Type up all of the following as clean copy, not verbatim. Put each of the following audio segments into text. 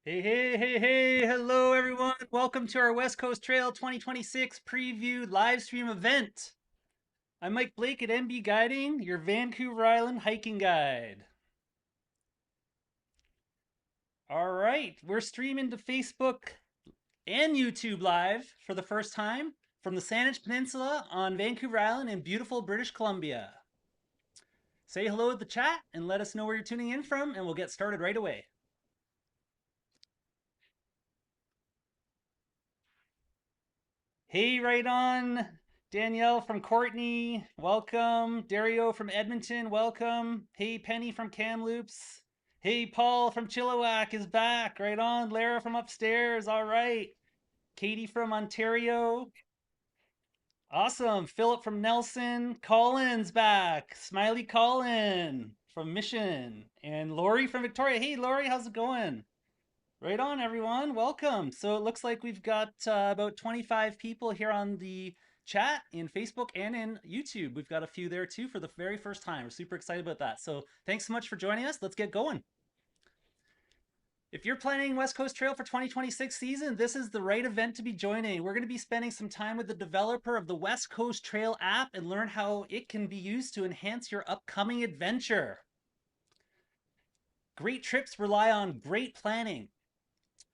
Hey, hello everyone. Welcome to our West Coast Trail 2026 preview live stream event. I'm Mike Blake at MB Guiding, your Vancouver Island hiking guide. All right, we're streaming to Facebook and YouTube live for the first time from the Saanich Peninsula on Vancouver Island in beautiful British Columbia. Say hello to the chat and let us know where you're tuning in from, and we'll get started right away. Hey, right on. Danielle from Courtney, welcome. Dario from Edmonton, welcome. Hey, Penny from Kamloops. Hey, Paul from Chilliwack is back. Right on. Lara from upstairs. All right. Katie from Ontario. Awesome. Philip from Nelson. Colin's back. Smiley Colin from Mission. And Lori from Victoria. Hey, Lori, how's it going? Right on, everyone. Welcome. So it looks like we've got about 25 people here on the chat in Facebook and in YouTube. We've got a few there too for the very first time. We're super excited about that. So thanks so much for joining us. Let's get going. If you're planning West Coast Trail for 2026 season, this is the right event to be joining. We're going to be spending some time with the developer of the West Coast Trail app and learn how it can be used to enhance your upcoming adventure. Great trips rely on great planning.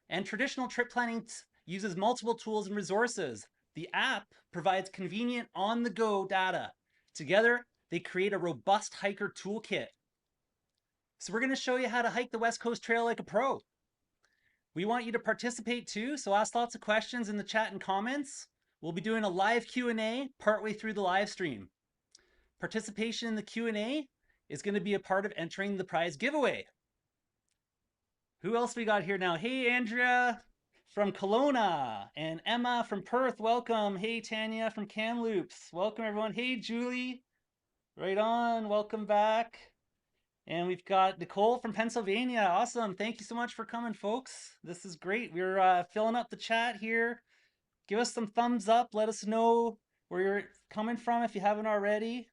And traditional trip planning uses multiple tools and resources. The app provides convenient on-the-go data. Together, they create a robust hiker toolkit. So we're going to show you how to hike the West Coast Trail like a pro. We want you to participate too, so ask lots of questions in the chat and comments. We'll be doing a live Q&A partway through the live stream. Participation in the Q&A is going to be a part of entering the prize giveaway. Who else we got here now? Hey, Andrea from Kelowna and Emma from Perth. Welcome. Hey, Tanya from Kamloops. Welcome, everyone. Hey, Julie. Right on. Welcome back. And we've got Nicole from Pennsylvania. Awesome. Thank you so much for coming, folks. This is great. We're filling up the chat here. Give us some thumbs up. Let us know where you're coming from if you haven't already.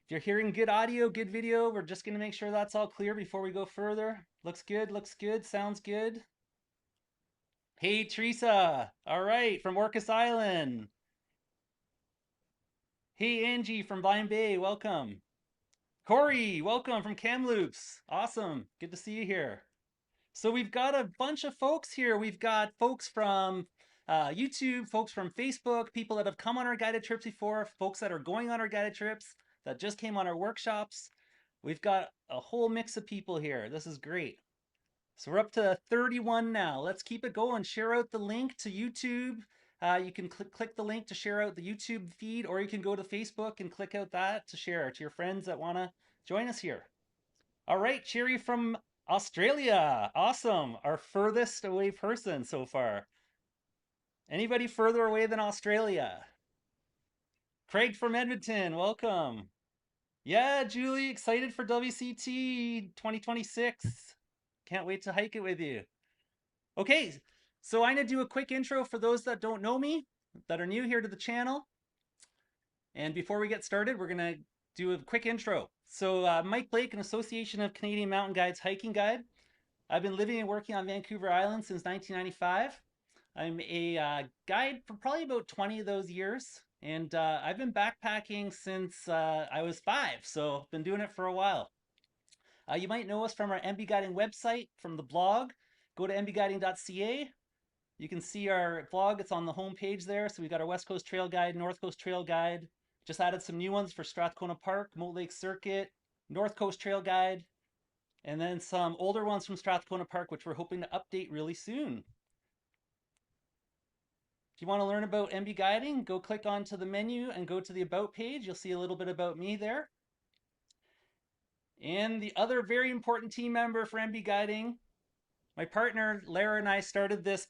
If you're hearing good audio, good video, we're just going to make sure that's all clear before we go further. Looks good, sounds good. Hey, Teresa. All right, from Orcas Island. Hey, Angie from Blind Bay. Welcome. Corey, welcome from Kamloops. Awesome. Good to see you here. So we've got a bunch of folks here. We've got folks from YouTube, folks from Facebook, people that have come on our guided trips before, folks that are going on our guided trips, that just came on our workshops. We've got a whole mix of people here. This is great. So we're up to 31 now. Let's keep it going. Share out the link to YouTube. You can click the link to share out the YouTube feed, or you can go to Facebook and click out that to share to your friends that want to join us here. All right, Cherry from Australia. Awesome. Our furthest away person so far. Anybody further away than Australia? Craig from Edmonton. Welcome. Yeah, Julie, excited for WCT 2026. Can't wait to hike it with you. Okay, so I'm going to do a quick intro for those that don't know me, that are new here to the channel. And before we get started, we're going to do a quick intro. So Mike Blake, an Association of Canadian Mountain Guides hiking guide. I've been living and working on Vancouver Island since 1995. I'm a guide for probably about 20 of those years. And I've been backpacking since I was 5, so been doing it for a while. You might know us from our MB Guiding website, from the blog. Go to mbguiding.ca. You can see our blog. It's on the home page there. So we've got our West Coast Trail Guide, North Coast Trail Guide. Just added some new ones for Strathcona Park, Moat Lake Circuit, North Coast Trail Guide, and then some older ones from Strathcona Park, which we're hoping to update really soon. If you want to learn about MB Guiding, go click onto the menu and go to the About page. You'll see a little bit about me there. And the other very important team member for MB Guiding, my partner Lara and I started this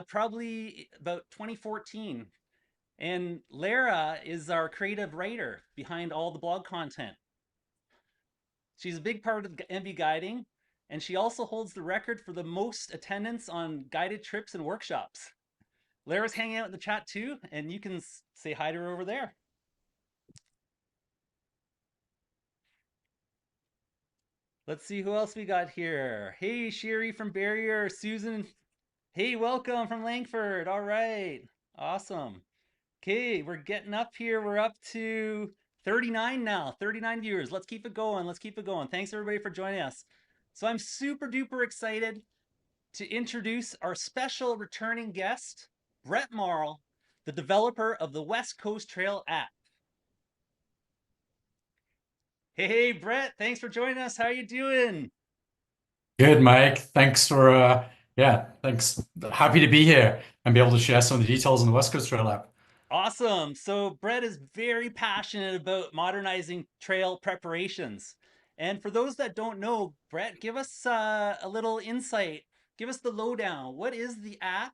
probably about 2014. And Lara is our creative writer behind all the blog content. She's a big part of MB Guiding, and she also holds the record for the most attendance on guided trips and workshops. Lara's hanging out in the chat too, and you can say hi to her over there. Let's see who else we got here. Hey, Sherry from Barrier, Susan. Hey, welcome from Langford. All right. Awesome. Okay, we're getting up here. We're up to 39 now, 39 viewers. Let's keep it going. Let's keep it going. Thanks everybody for joining us. So I'm super duper excited to introduce our special returning guest, Brett Marl, the developer of the West Coast Trail app. Hey, Brett, thanks for joining us. How you doing? Good, Mike. Thanks for yeah, thanks. Happy to be here and be able to share some of the details on the West Coast Trail app. Awesome. So Brett is very passionate about modernizing trail preparations. And for those that don't know, Brett, give us a little insight. Give us the lowdown. What is the app,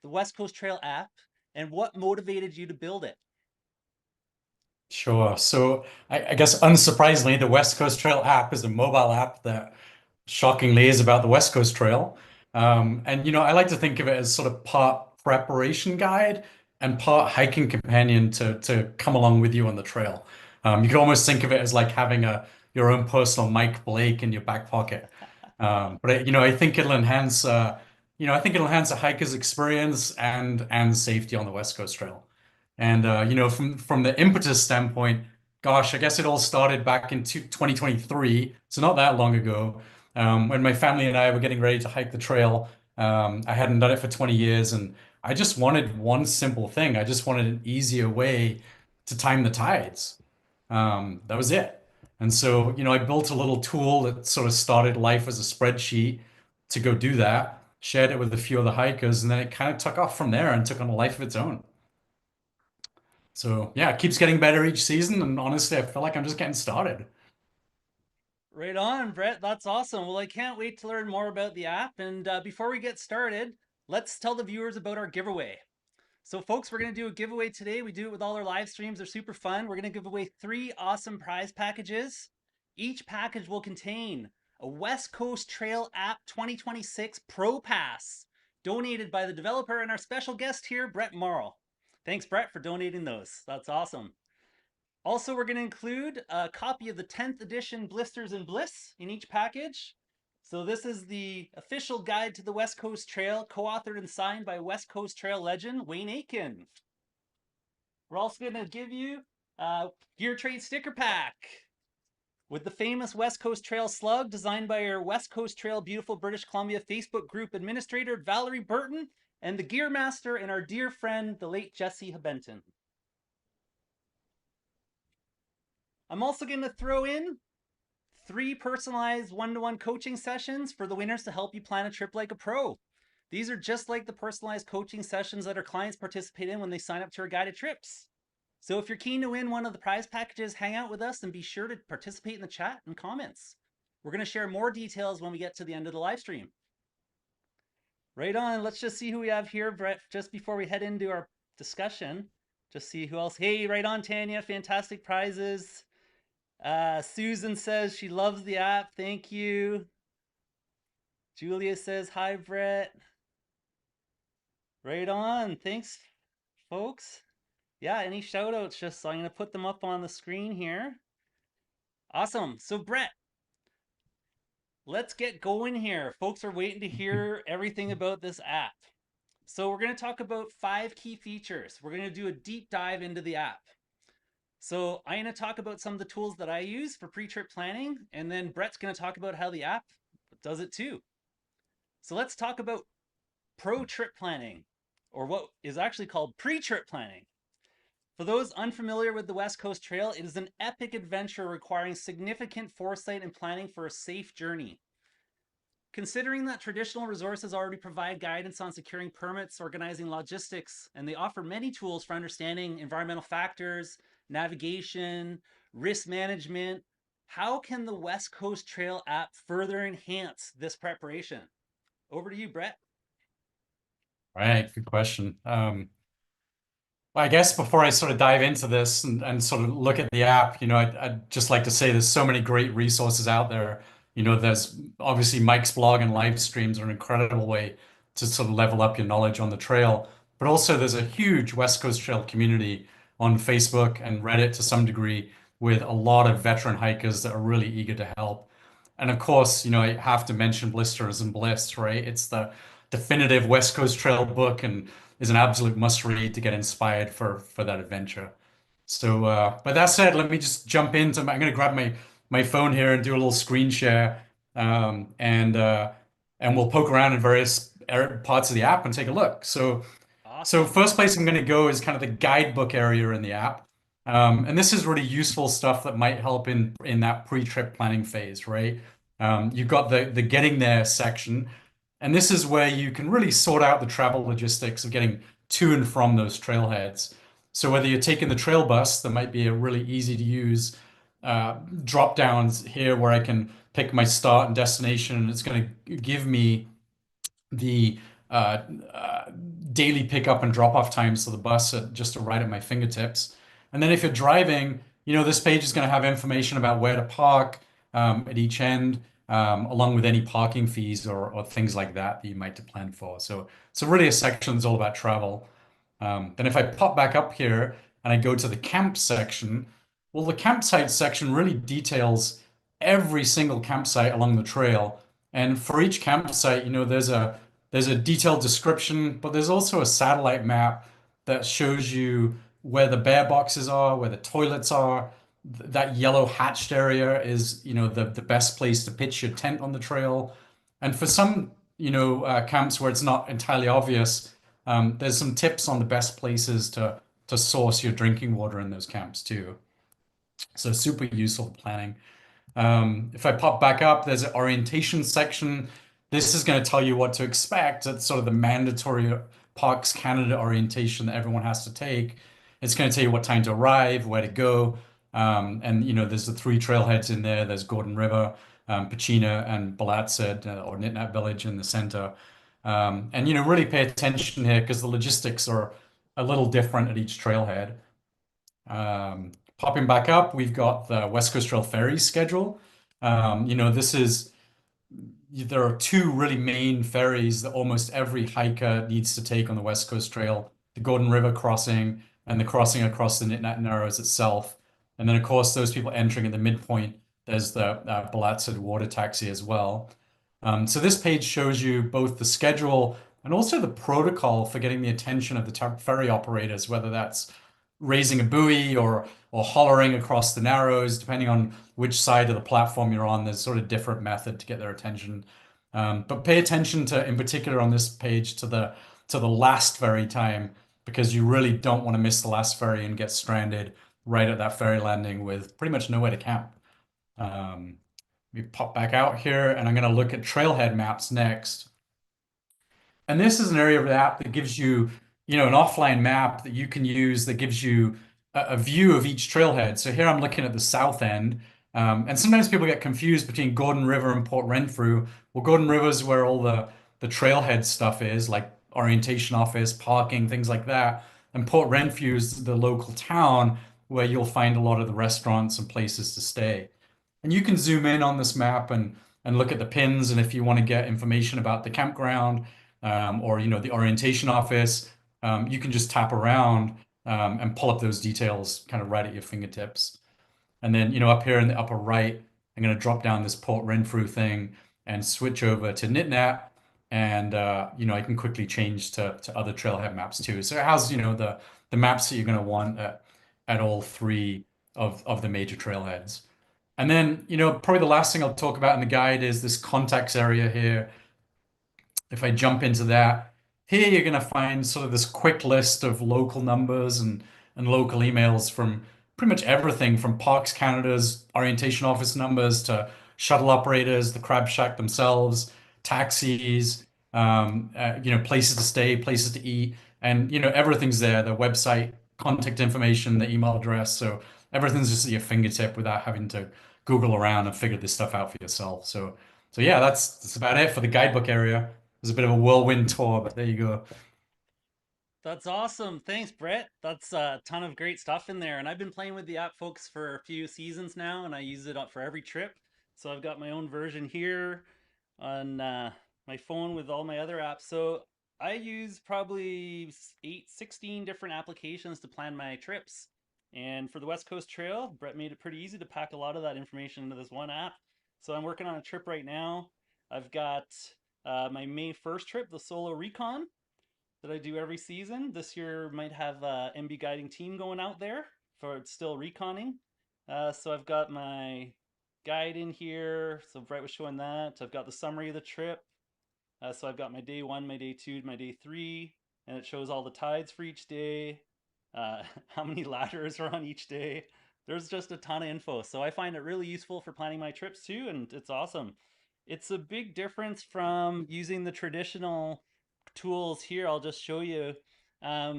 the West Coast Trail app, and what motivated you to build it? Sure. So I guess unsurprisingly, the West Coast Trail app is a mobile app that shockingly is about the West Coast Trail. And I like to think of it as sort of part preparation guide and part hiking companion to come along with you on the trail. You could almost think of it as like having a your own personal Mike Blake in your back pocket. But I think it'll enhance I think it'll enhance a hiker's experience and safety on the West Coast Trail. And from the impetus standpoint, gosh, I guess it all started back in 2023, so not that long ago, when my family and I were getting ready to hike the trail. I hadn't done it for 20 years, and I just wanted one simple thing. I just wanted an easier way to time the tides. That was it. And so, I built a little tool that sort of started life as a spreadsheet to go do that, shared it with a few other hikers, and then it kind of took off from there and took on a life of its own. So yeah, it keeps getting better each season, and honestly, I feel like I'm just getting started. Right on, Brett. That's awesome. Well, I can't wait to learn more about the app. And before we get started, let's tell the viewers about our giveaway. So, folks, we're going to do a giveaway today. We do it with all our live streams. They're super fun. We're going to give away 3 awesome prize packages. Each package will contain a West Coast Trail App 2026 Pro Pass, donated by the developer and our special guest here, Brett Marl. Thanks, Brett, for donating those. That's awesome. Also, we're going to include a copy of the 10th edition Blisters and Bliss in each package. So this is the official guide to the West Coast Trail, co-authored and signed by West Coast Trail legend Wayne Aiken. We're also going to give you a Gear Trade sticker pack with the famous West Coast Trail slug designed by our West Coast Trail Beautiful British Columbia Facebook group administrator Valerie Burton and the Gear Master and our dear friend, the late Jesse Habenton. I'm also going to throw in 3 personalized one-to-one coaching sessions for the winners to help you plan a trip like a pro. These are just like the personalized coaching sessions that our clients participate in when they sign up to our guided trips. So if you're keen to win one of the prize packages, hang out with us and be sure to participate in the chat and comments. We're going to share more details when we get to the end of the live stream. Right on. Let's just see who we have here, Brett, just before we head into our discussion. Just see who else. Hey, right on, Tanya. Fantastic prizes. Susan says she loves the app. Thank you. Julia says, hi, Brett. Right on. Thanks, folks. Yeah, any shout outs? Just so I'm going to put them up on the screen here. Awesome. So, Brett, let's get going here. Folks are waiting to hear everything about this app. So, we're going to talk about 5 key features. We're going to do a deep dive into the app. So I'm going to talk about some of the tools that I use for pre-trip planning, and then Brett's going to talk about how the app does it too. So let's talk about pro trip planning, or what is actually called pre-trip planning. For those unfamiliar with the West Coast Trail, it is an epic adventure requiring significant foresight and planning for a safe journey. Considering that traditional resources already provide guidance on securing permits, organizing logistics, and they offer many tools for understanding environmental factors, navigation, risk management, how can the West Coast Trail app further enhance this preparation? Over to you, Brett. Right, good question. Well, I guess before I sort of dive into this and sort of look at the app, I'd just like to say there's so many great resources out there. There's obviously Mike's blog and live streams are an incredible way to sort of level up your knowledge on the trail. But also there's a huge West Coast Trail community on Facebook and Reddit to some degree with a lot of veteran hikers that are really eager to help. And of course, I have to mention Blisters and Bliss, right? It's the definitive West Coast Trail book and is an absolute must read to get inspired for that adventure. So, but that said, let me just jump into. I'm going to grab my phone here and do a little screen share, um, and uh, and we'll poke around in various parts of the app and take a look. So Awesome. first place I'm going to go is kind of the guidebook area in the app. And this is really useful stuff that might help in that pre-trip planning phase, right? You've got the getting there section, and this is where you can really sort out the travel logistics of getting to and from those trailheads. So whether you're taking the trail bus, there might be a really easy to use drop downs here where I can pick my start and destination, and it's going to give me the uh, uh, daily pickup and drop off times to the bus just right at my fingertips. And then if you're driving, this page is going to have information about where to park at each end, along with any parking fees or things like that you might plan for. So really a section that's all about travel. Then if I pop back up here and I go to the camp section, well, the campsite section really details every single campsite along the trail. And for each campsite, there's a detailed description, but there's also a satellite map that shows you where the bear boxes are, where the toilets are. That yellow hatched area is, the best place to pitch your tent on the trail. And for some, camps where it's not entirely obvious, there's some tips on the best places to source your drinking water in those camps too. So super useful for planning. If I pop back up, there's an orientation section. This is going to tell you what to expect. It's sort of the mandatory Parks Canada orientation that everyone has to take. It's going to tell you what time to arrive, where to go. And there's the three trailheads in there. There's Gordon River, Pachina, and Balatsid, or Nitnat Village in the center. And really pay attention here because the logistics are a little different at each trailhead. Popping back up, we've got the West Coast Trail Ferry schedule. This is there are two really main ferries that almost every hiker needs to take on the West Coast Trail, the Gordon River crossing and the crossing across the Nitnat Narrows itself. And then, of course, those people entering at the midpoint, there's the Balatsid water taxi as well. So this page shows you both the schedule and also the protocol for getting the attention of the ferry operators, whether that's raising a buoy or hollering across the narrows, depending on which side of the platform you're on. There's sort of different method to get their attention. But pay attention to, in particular on this page, to the last ferry time, because you really don't want to miss the last ferry and get stranded right at that ferry landing with pretty much nowhere to camp. Um, we pop back out here, and I'm going to look at trailhead maps next. And this is an area of the app that gives you, an offline map that you can use that gives you a view of each trailhead. So here I'm looking at the south end. And sometimes people get confused between Gordon River and Port Renfrew. Well, Gordon River is where all the trailhead stuff is, like orientation office, parking, things like that. And Port Renfrew is the local town where you'll find a lot of the restaurants and places to stay. And you can zoom in on this map and look at the pins. And if you want to get information about the campground, or the orientation office, you can just tap around and pull up those details kind of right at your fingertips. And then, up here in the upper right, I'm going to drop down this Port Renfrew thing and switch over to NitNat. And, I can quickly change to other trailhead maps too. So it has, the maps that you're going to want at all three of the major trailheads. And then, probably the last thing I'll talk about in the guide is this contacts area here. If I jump into that, here you're going to find sort of this quick list of local numbers and local emails from pretty much everything from Parks Canada's orientation office numbers to shuttle operators, the Crab Shack themselves, taxis, places to stay, places to eat, and everything's there. The website, contact information, the email address. So everything's just at your fingertip without having to Google around and figure this stuff out for yourself. So yeah, that's about it for the guidebook area. It was a bit of a whirlwind tour, but there you go. That's awesome. Thanks, Brett. That's a ton of great stuff in there. And I've been playing with the app, folks, for a few seasons now, and I use it up for every trip. So I've got my own version here on my phone with all my other apps. So I use probably 16 different applications to plan my trips. And for the West Coast Trail, Brett made it pretty easy to pack a lot of that information into this one app. So I'm working on a trip right now. I've got my May 1st trip, the solo recon that I do every season. This year might have a MB guiding team going out there for still reconning. So I've got my guide in here. So Brett was showing that. I've got the summary of the trip. So I've got my day one, my day two, my day three, and it shows all the tides for each day, how many ladders are on each day. There's just a ton of info. So I find it really useful for planning my trips too, and it's awesome. It's a big difference from using the traditional tools here. I'll just show you.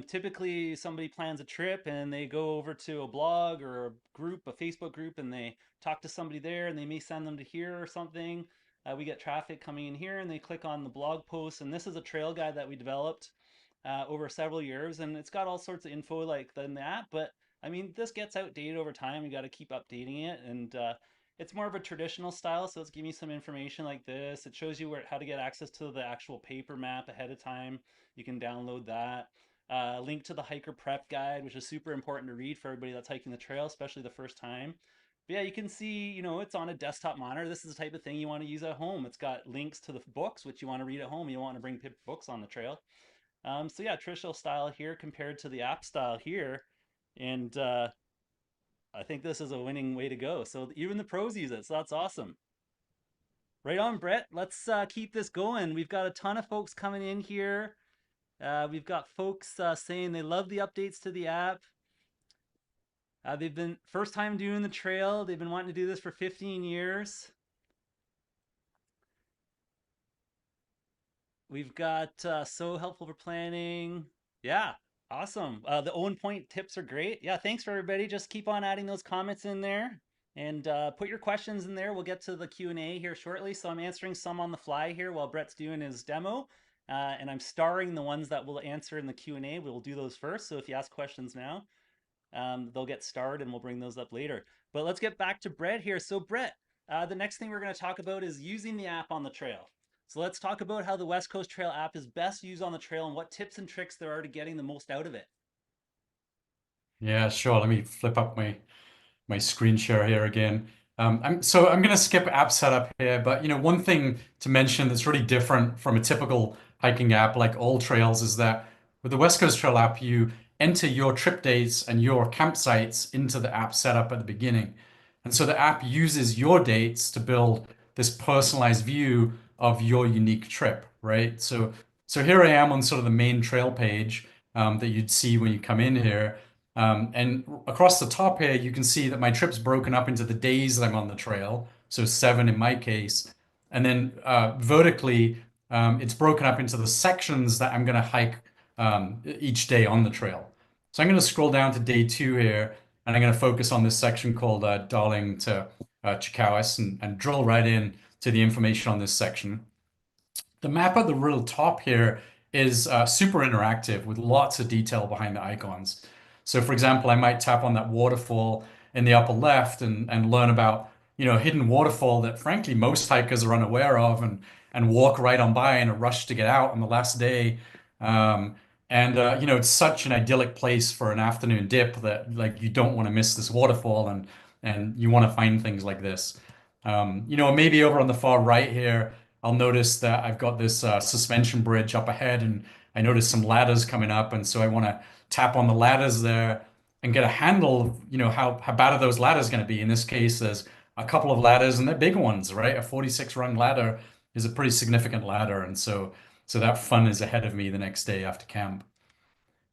Typically, somebody plans a trip and they go over to a blog or a group, a Facebook group, and they talk to somebody there and they may send them to here or something. We get traffic coming in here and they click on the blog post. And this is a trail guide that we developed over several years. And it's got all sorts of info like in the app. But I mean, this gets outdated over time. You got to keep updating it. And it's more of a traditional style. So it's giving you some information like this. It shows you how to get access to the actual paper map ahead of time. You can download that. Link to the hiker prep guide, which is super important to read for everybody that's hiking the trail, especially the first time. But yeah, you can see, it's on a desktop monitor. This is the type of thing you want to use at home. It's got links to the books, which you want to read at home. You don't want to bring books on the trail. So yeah, traditional style here compared to the app style here. And I think this is a winning way to go. So even the pros use it. So that's awesome. Right on, Brett. Let's keep this going. We've got a ton of folks coming in here. We've got folks saying they love the updates to the app. They've been first time doing the trail. They've been wanting to do this for 15 years. We've got so helpful for planning. Yeah, awesome. The Owen Point tips are great. Yeah, thanks for everybody. Just keep on adding those comments in there and put your questions in there. We'll get to the Q&A here shortly. So I'm answering some on the fly here while Brett's doing his demo. And I'm starring the ones that we'll answer in the Q&A. We'll do those first. So if you ask questions now, they'll get starred and we'll bring those up later. But let's get back to Brett here. So Brett, the next thing we're going to talk about is using the app on the trail. So let's talk about how the West Coast Trail app is best used on the trail and what tips and tricks there are to getting the most out of it. Yeah, sure. Let me flip up my screen share here again. So I'm going to skip app setup here, but one thing to mention that's really different from a typical hiking app like All Trails is that with the West Coast Trail app, you enter your trip dates and your campsites into the app setup at the beginning. And so the app uses your dates to build this personalized view of your unique trip, right? So here I am on sort of the main trail page that you'd see when you come in here. And across the top here, you can see that my trip's broken up into the days that I'm on the trail. So 7 in my case. And then vertically, it's broken up into the sections that I'm going to hike each day on the trail. So I'm going to scroll down to day 2 here, and I'm going to focus on this section called Darling to Chickawas and drill right in to the information on this section. The map at the real top here is super interactive with lots of detail behind the icons. So for example, I might tap on that waterfall in the upper left and learn about, a hidden waterfall that frankly most hikers are unaware of and walk right on by in a rush to get out on the last day. It's such an idyllic place for an afternoon dip that like you don't want to miss this waterfall and you want to find things like this. Maybe over on the far right here, I'll notice that I've got this suspension bridge up ahead, and I notice some ladders coming up, and so I want to tap on the ladders there and get a handle of, how bad are those ladders going to be. In this case, there's a couple of ladders, and they're big ones, right? A 46 rung ladder is a pretty significant ladder, and so that fun is ahead of me the next day after camp.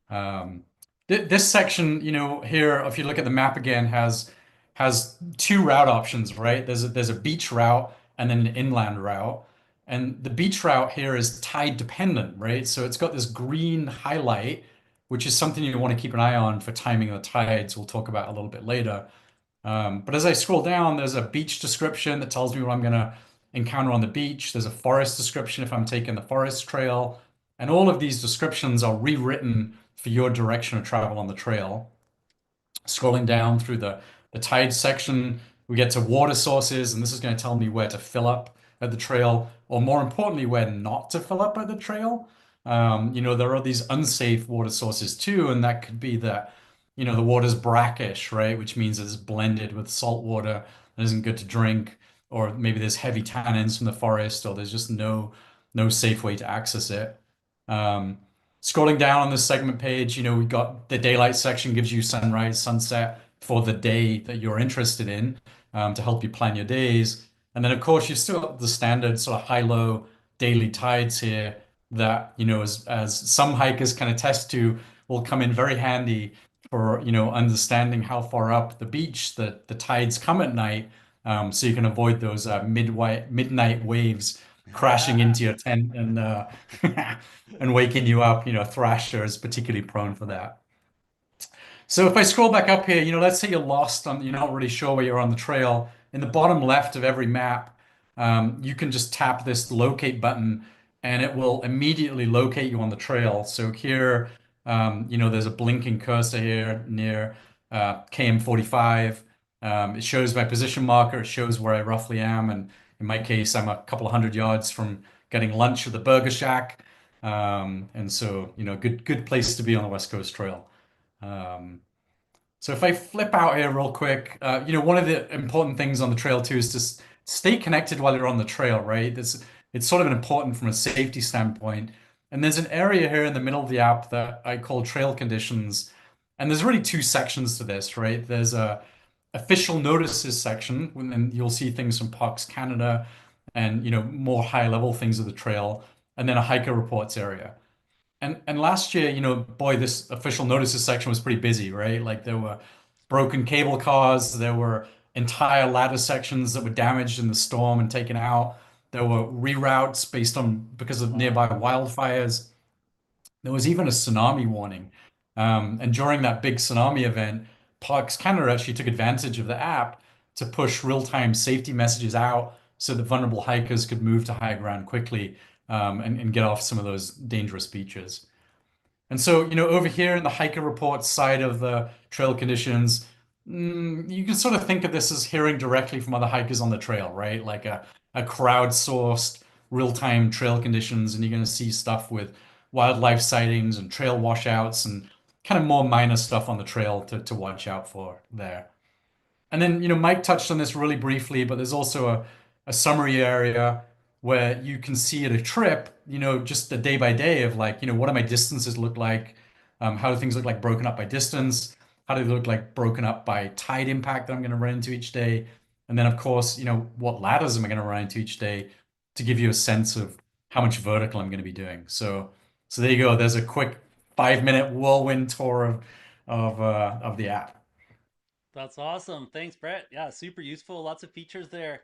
Um, this section, here, if you look at the map again, has two route options, right? There's a beach route and then an inland route. And the beach route here is tide dependent, right? So it's got this green highlight, which is something you want to keep an eye on for timing the tides. We'll talk about a little bit later. But as I scroll down, there's a beach description that tells me what I'm going to encounter on the beach. There's a forest description if I'm taking the forest trail. And all of these descriptions are rewritten for your direction of travel on the trail. Scrolling down through the tide section, we get to water sources, and this is going to tell me where to fill up at the trail, or more importantly, where not to fill up at the trail. There are these unsafe water sources too, and that could be that, the water's brackish, right? Which means it's blended with salt water and isn't good to drink. or maybe there's heavy tannins from the forest, or there's just no safe way to access it. Um, Scrolling down on this segment page, we got the daylight section gives you sunrise, sunset for the day that you're interested in, to help you plan your days. And then, of course, you've still got the standard sort of high-low daily tides here that, as some hikers can attest to, will come in very handy for, understanding how far up the beach the tides come at night, so you can avoid those midnight waves crashing into your tent and waking you up. Thrasher is particularly prone for that. So if I scroll back up here, let's say you're lost you're not really sure where you're on the trail. In the bottom left of every map, you can just tap this locate button and it will immediately locate you on the trail. So here, there's a blinking cursor here near KM45. It shows my position marker. It shows where I roughly am. And in my case, I'm a couple of 100 yards from getting lunch at the Burger Shack. And so, good place to be on the West Coast Trail. Um, so if I flip out here real quick, one of the important things on the trail too is to stay connected while you're on the trail, right? It's sort of important from a safety standpoint. And there's an area here in the middle of the app that I call trail conditions. And there's really two sections to this, right? There's a official notices section, and you'll see things from Parks Canada and, more high level things of the trail, and then a hiker reports area. And last year, boy, this official notices section was pretty busy, right? Like there were broken cable cars, there were entire ladder sections that were damaged in the storm and taken out. There were reroutes based on because of Wow. nearby wildfires. There was even a tsunami warning. And during that big tsunami event, Parks Canada actually took advantage of the app to push real-time safety messages out so that vulnerable hikers could move to higher ground quickly, and get off some of those dangerous beaches. And so, over here in the hiker reports side of the trail conditions, you can sort of think of this as hearing directly from other hikers on the trail, right? Like a crowdsourced real-time trail conditions, and you're going to see stuff with wildlife sightings and trail washouts and kind of more minor stuff on the trail to watch out for there. And then, Mike touched on this really briefly, but there's also a summary area where you can see at a trip, just the day by day of like, what do my distances look like? How do things look like broken up by distance? How do they look like broken up by tide impact that I'm going to run into each day? And then, of course, what ladders am I going to run into each day to give you a sense of how much vertical I'm going to be doing. So there you go. There's a quick 5-minute whirlwind tour of the app. That's awesome. Thanks, Brett. Yeah, super useful. Lots of features there.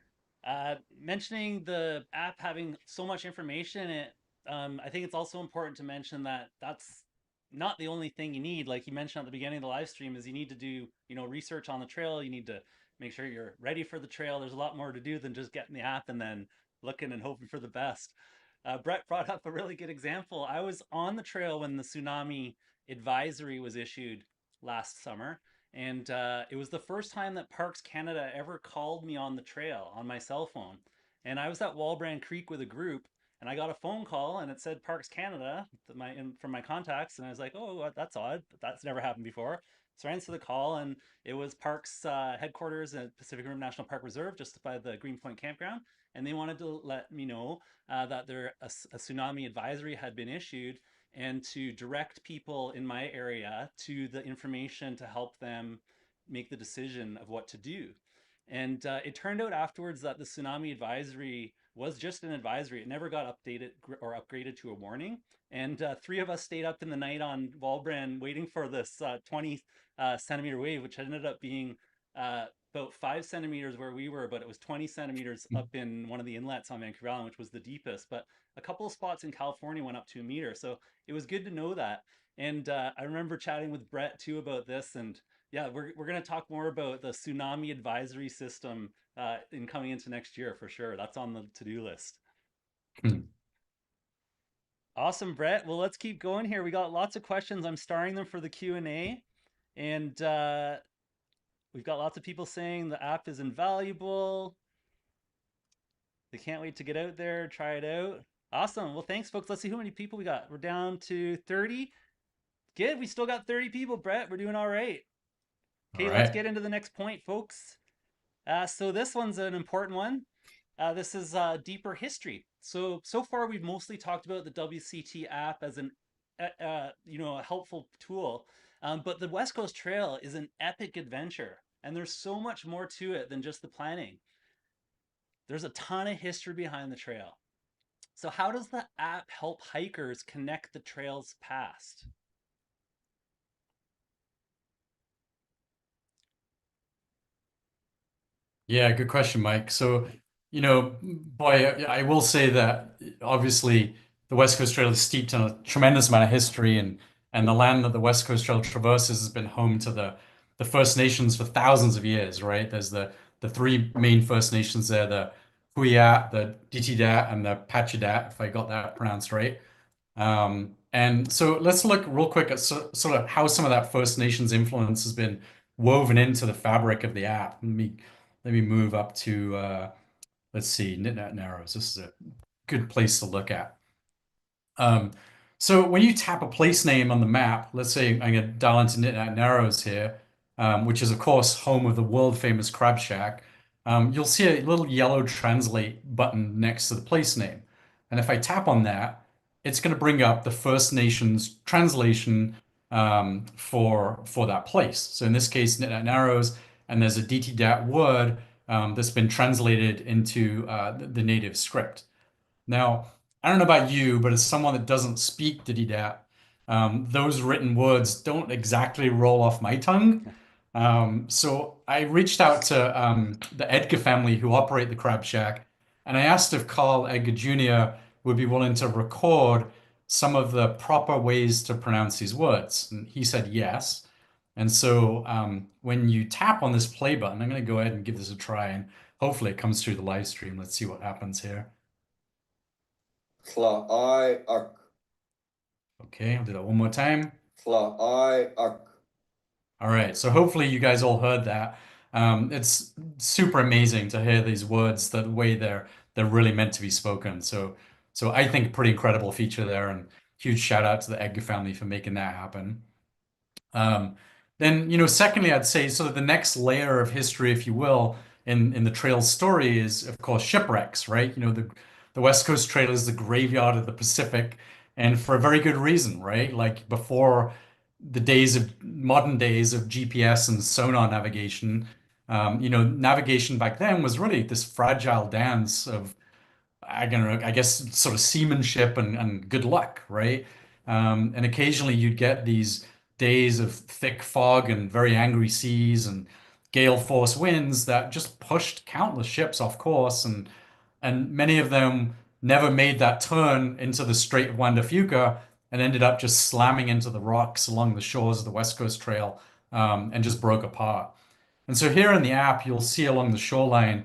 Mentioning the app having so much information, I think it's also important to mention that that's not the only thing you need. Like you mentioned at the beginning of the live stream, is you need to do, research on the trail. You need to make sure you're ready for the trail. There's a lot more to do than just getting the app and then looking and hoping for the best. Brett brought up a really good example. I was on the trail when the tsunami advisory was issued last summer, and it was the first time that Parks Canada ever called me on the trail on my cell phone. And I was at Walbrand Creek with a group, and I got a phone call, and it said Parks Canada from my contacts, and I was like, "Oh, that's odd. That's never happened before." So I answered the call, and it was Parks headquarters at Pacific Rim National Park Reserve, just by the Greenpoint Campground, and they wanted to let me know that a tsunami advisory had been issued, and to direct people in my area to the information to help them make the decision of what to do. And it turned out afterwards that the tsunami advisory was just an advisory. It never got updated or upgraded to a warning. And three of us stayed up in the night on Walbrand waiting for this 20 centimeter wave, which ended up being uh, about 5 centimeters where we were, but it was 20 centimeters up in one of the inlets on Vancouver Island, which was the deepest. But a couple of spots in California went up to a meter. So it was good to know that. And I remember chatting with Brett too about this. And yeah, we're going to talk more about the tsunami advisory system in coming into next year for sure. That's on the to-do list. Awesome, Brett. Well, let's keep going here. We got lots of questions. I'm starring them for the Q&A. And we've got lots of people saying the app is invaluable. They can't wait to get out there, try it out. Awesome. Well, thanks, folks. Let's see how many people we got. We're down to 30. Good. We still got 30 people, Brett. We're doing all right. All Okay, let's right. get into the next point, folks. So this one's an important one. This is deeper history. So far we've mostly talked about the WCT app as an a helpful tool, but the West Coast Trail is an epic adventure, and there's so much more to it than just the planning. There's a ton of history behind the trail. So how does the app help hikers connect the trail's past? Yeah, good question, Mike. So, boy, I will say that obviously the West Coast Trail is steeped in a tremendous amount of history, and the land that the West Coast Trail traverses has been home to the First Nations for thousands of years, right? There's the three main First Nations there, the Huiat, the Ditidat, and the Pachidat, if I got that pronounced right. And so let's look real quick at sort of how some of that First Nations influence has been woven into the fabric of the app. Let me move up to let's see, Knit Narrows. This is a good place to look at. Um, so when you tap a place name on the map, let's say I'm going to dial into Knit Narrows here, which is of course home of the world famous Crab Shack. You'll see a little yellow translate button next to the place name. And if I tap on that, it's going to bring up the First Nations translation for that place. So in this case, Knit Narrows, and there's a DT word that's been translated into the native script. Now, I don't know about you, but as someone that doesn't speak Dididat, those written words don't exactly roll off my tongue. So I reached out to the Edgar family who operate the Crab Shack, and I asked if Carl Edgar Jr. would be willing to record some of the proper ways to pronounce these words. And he said yes. And so when you tap on this play button, I'm going to go ahead and give this a try, and hopefully it comes through the live stream. Let's see what happens here. Cla I ak. Okay, I'll do that one more time. Cla I ak. All right, so hopefully you guys all heard that. It's super amazing to hear these words the way they're really meant to be spoken. So I think pretty incredible feature there, and huge shout out to the Edgar family for making that happen. Um, then, secondly, I'd say sort of the next layer of history, if you will, in the trail's story is, of course, shipwrecks, right? The West Coast Trail is the graveyard of the Pacific, and for a very good reason, right? Like before the modern days of GPS and sonar navigation, navigation back then was really this fragile dance of I guess sort of seamanship and good luck, right? And occasionally you'd get these days of thick fog and very angry seas and gale force winds that just pushed countless ships off course, and many of them never made that turn into the Strait of Juan de Fuca and ended up just slamming into the rocks along the shores of the West Coast Trail, and just broke apart. And so here in the app, you'll see along the shoreline,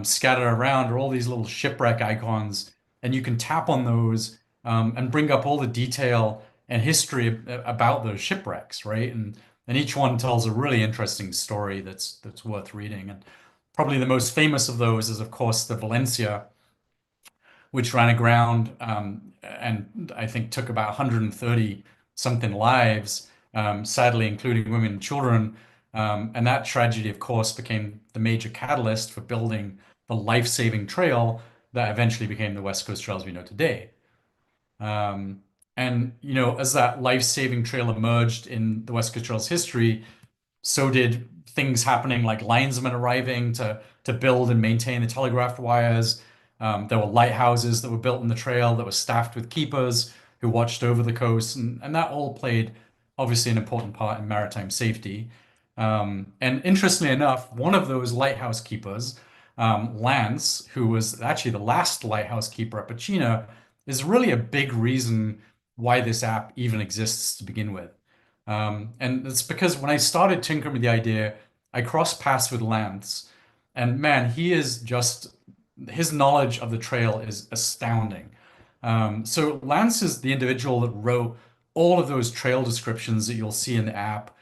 scattered around are all these little shipwreck icons, and you can tap on those, and bring up all the detail and history about those shipwrecks, right? And each one tells a really interesting story that's worth reading. And probably the most famous of those is, of course, the Valencia, which ran aground, and I think took about 130 something lives, sadly, including women and children. And that tragedy, of course, became the major catalyst for building the life-saving trail that eventually became the West Coast Trail as we know today. Um, and, as that life-saving trail emerged in the West Coast Trail's history, so did things happening like linesmen arriving to build and maintain the telegraph wires. There were lighthouses that were built in the trail that were staffed with keepers who watched over the coast, and that all played obviously an important part in maritime safety. And interestingly enough, one of those lighthouse keepers, Lance, who was actually the last lighthouse keeper at Pachina, is really a big reason why this app even exists to begin with. And it's because when I started tinkering with the idea, I crossed paths with Lance, and man, his knowledge of the trail is astounding. So Lance is the individual that wrote all of those trail descriptions that you'll see in the app,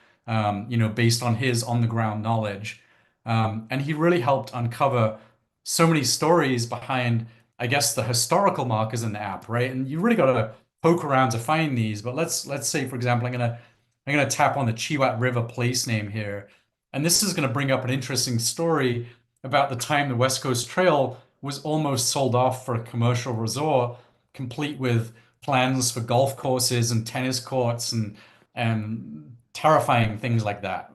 based on his on-the-ground knowledge. And he really helped uncover so many stories behind, I guess, the historical markers in the app, right? And you really got to poke around to find these. But let's say, for example, I'm gonna tap on the Chiwat River place name here, and this is gonna bring up an interesting story about the time the West Coast Trail was almost sold off for a commercial resort, complete with plans for golf courses and tennis courts and terrifying things like that.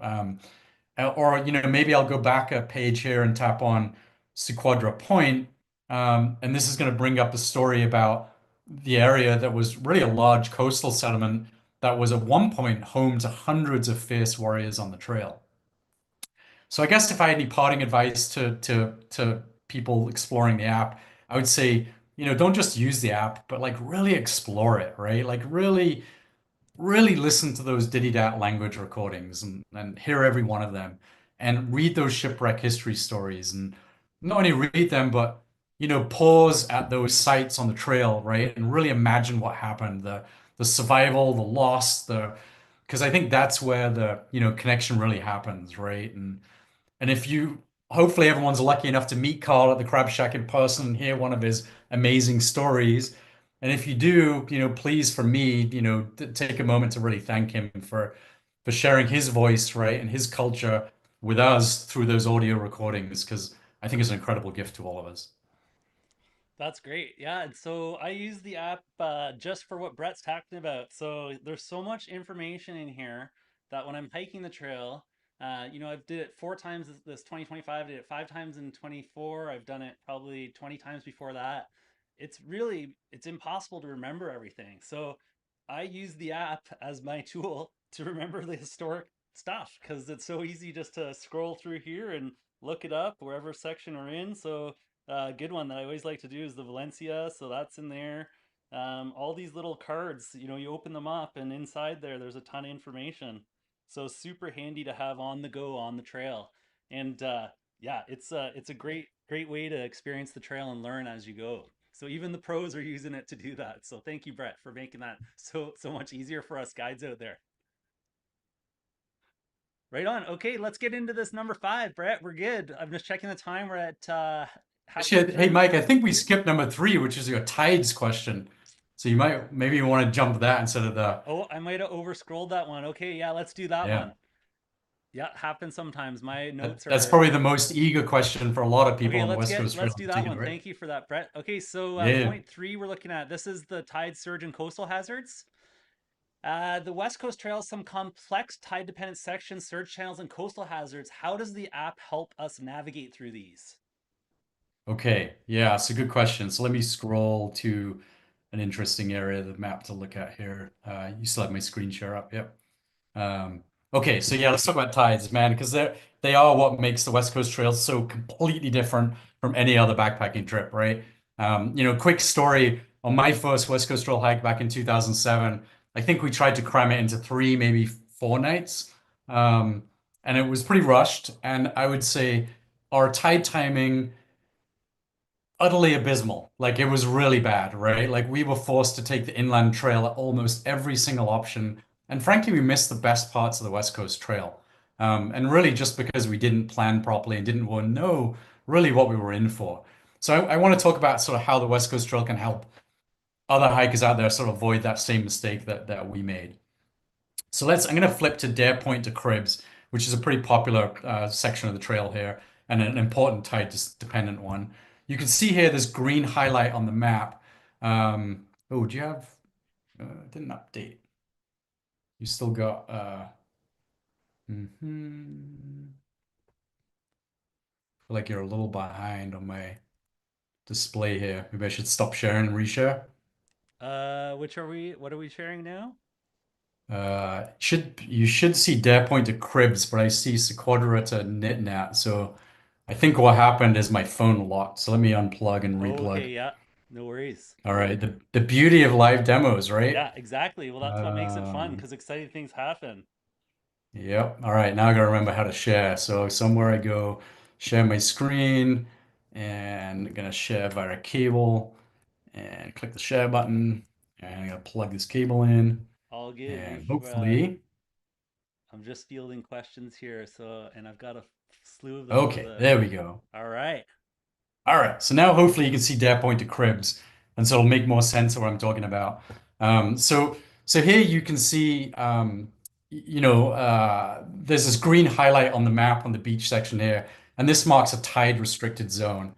Or maybe I'll go back a page here and tap on Sequadra Point, and this is going to bring up a story about the area that was really a large coastal settlement that was at one point home to hundreds of fierce warriors on the trail. So I guess if I had any parting advice to people exploring the app, I would say, don't just use the app, but like really explore it, right? Like really listen to those Diddy-Dat language recordings and hear every one of them and read those shipwreck history stories and not only read them, but pause at those sites on the trail, right? And really imagine what happened, the survival, the loss, the because I think that's where the connection really happens, right? And if you, hopefully everyone's lucky enough to meet Carl at the Crab Shack in person and hear one of his amazing stories. And if you do, please, for me, take a moment to really thank him for sharing his voice, right, and his culture with us through those audio recordings, because I think it's an incredible gift to all of us. That's great. Yeah, and so I use the app just for what Brett's talking about. So there's so much information in here that when I'm hiking the trail, I've did it 4 times this 2025, did it 5 times in 24. I've done it probably 20 times before that. It's impossible to remember everything. So I use the app as my tool to remember the historic stuff because it's so easy just to scroll through here and look it up wherever section we're in. So good one that I always like to do is the Valencia. So that's in there. All these little cards, you open them up and inside there's a ton of information. So super handy to have on the go on the trail. And yeah, it's a great way to experience the trail and learn as you go. So even the pros are using it to do that. So thank you, Brett, for making that so much easier for us guides out there. Right on. Okay, let's get into this number 5, Brett. We're good. I'm just checking the time. We're at halfway Actually, hey through. Mike, I think we skipped number three, which is your tides question. So you might maybe want to jump that instead of the Oh, I might have over scrolled that one. Okay, yeah, let's do that yeah. one. Yeah, happens sometimes. My notes That's are probably the most eager question for a lot of people okay. on the West Coast Trail Let's in do that particular, one. right? Thank you for that, Brett. Okay, so Yeah. point three we're looking at. This is the tide surge and coastal hazards. The West Coast Trail has some complex tide dependent sections, surge channels, and coastal hazards. How does the app help us navigate through these? Okay. Yeah, it's a good question. So let me scroll to an interesting area of the map to look at here. You still have my screen share up. Yep. Okay, so yeah, let's talk about tides, man, because they are what makes the West Coast Trail so completely different from any other backpacking trip, right? Quick story on my first West Coast Trail hike back in 2007. I think we tried to cram it into 3, maybe 4 nights, and it was pretty rushed. And I would say our tide timing utterly abysmal. Like it was really bad, right? Like we were forced to take the inland trail at almost every single option. And frankly, we missed the best parts of the West Coast Trail. And really just because we didn't plan properly and didn't know really what we were in for. So I want to talk about sort of how the West Coast Trail can help other hikers out there sort of avoid that same mistake that we made. So I'm going to flip to Dare Point to Cribs, which is a pretty popular section of the trail here and an important tide dependent one. You can see here this green highlight on the map. Oh, do you have, didn't update. You still got, feel like you're a little behind on my display here. Maybe I should stop sharing and reshare. Which are we? What are we sharing now? You should see Dare Point to Cribs, but I see Sequadra to Nitnat. So I think what happened is my phone locked. So let me unplug and Oh, okay, replug. yeah, no worries. All right, the beauty of live demos, right? Yeah, exactly. Well, that's what makes it fun Um, because exciting things happen. yep. All right, now I gotta remember how to share. So somewhere I go share my screen and I'm gonna share via cable and click the share button and I'm gonna plug this cable in All good. and We've hopefully, I'm just fielding questions here, so and I've got a slew of them for okay, the. there we go. All right. All right, so now hopefully you can see Dare Point to Cribs, and so it'll make more sense of what I'm talking about. So here you can see, there's this green highlight on the map on the beach section here, and this marks a tide restricted zone.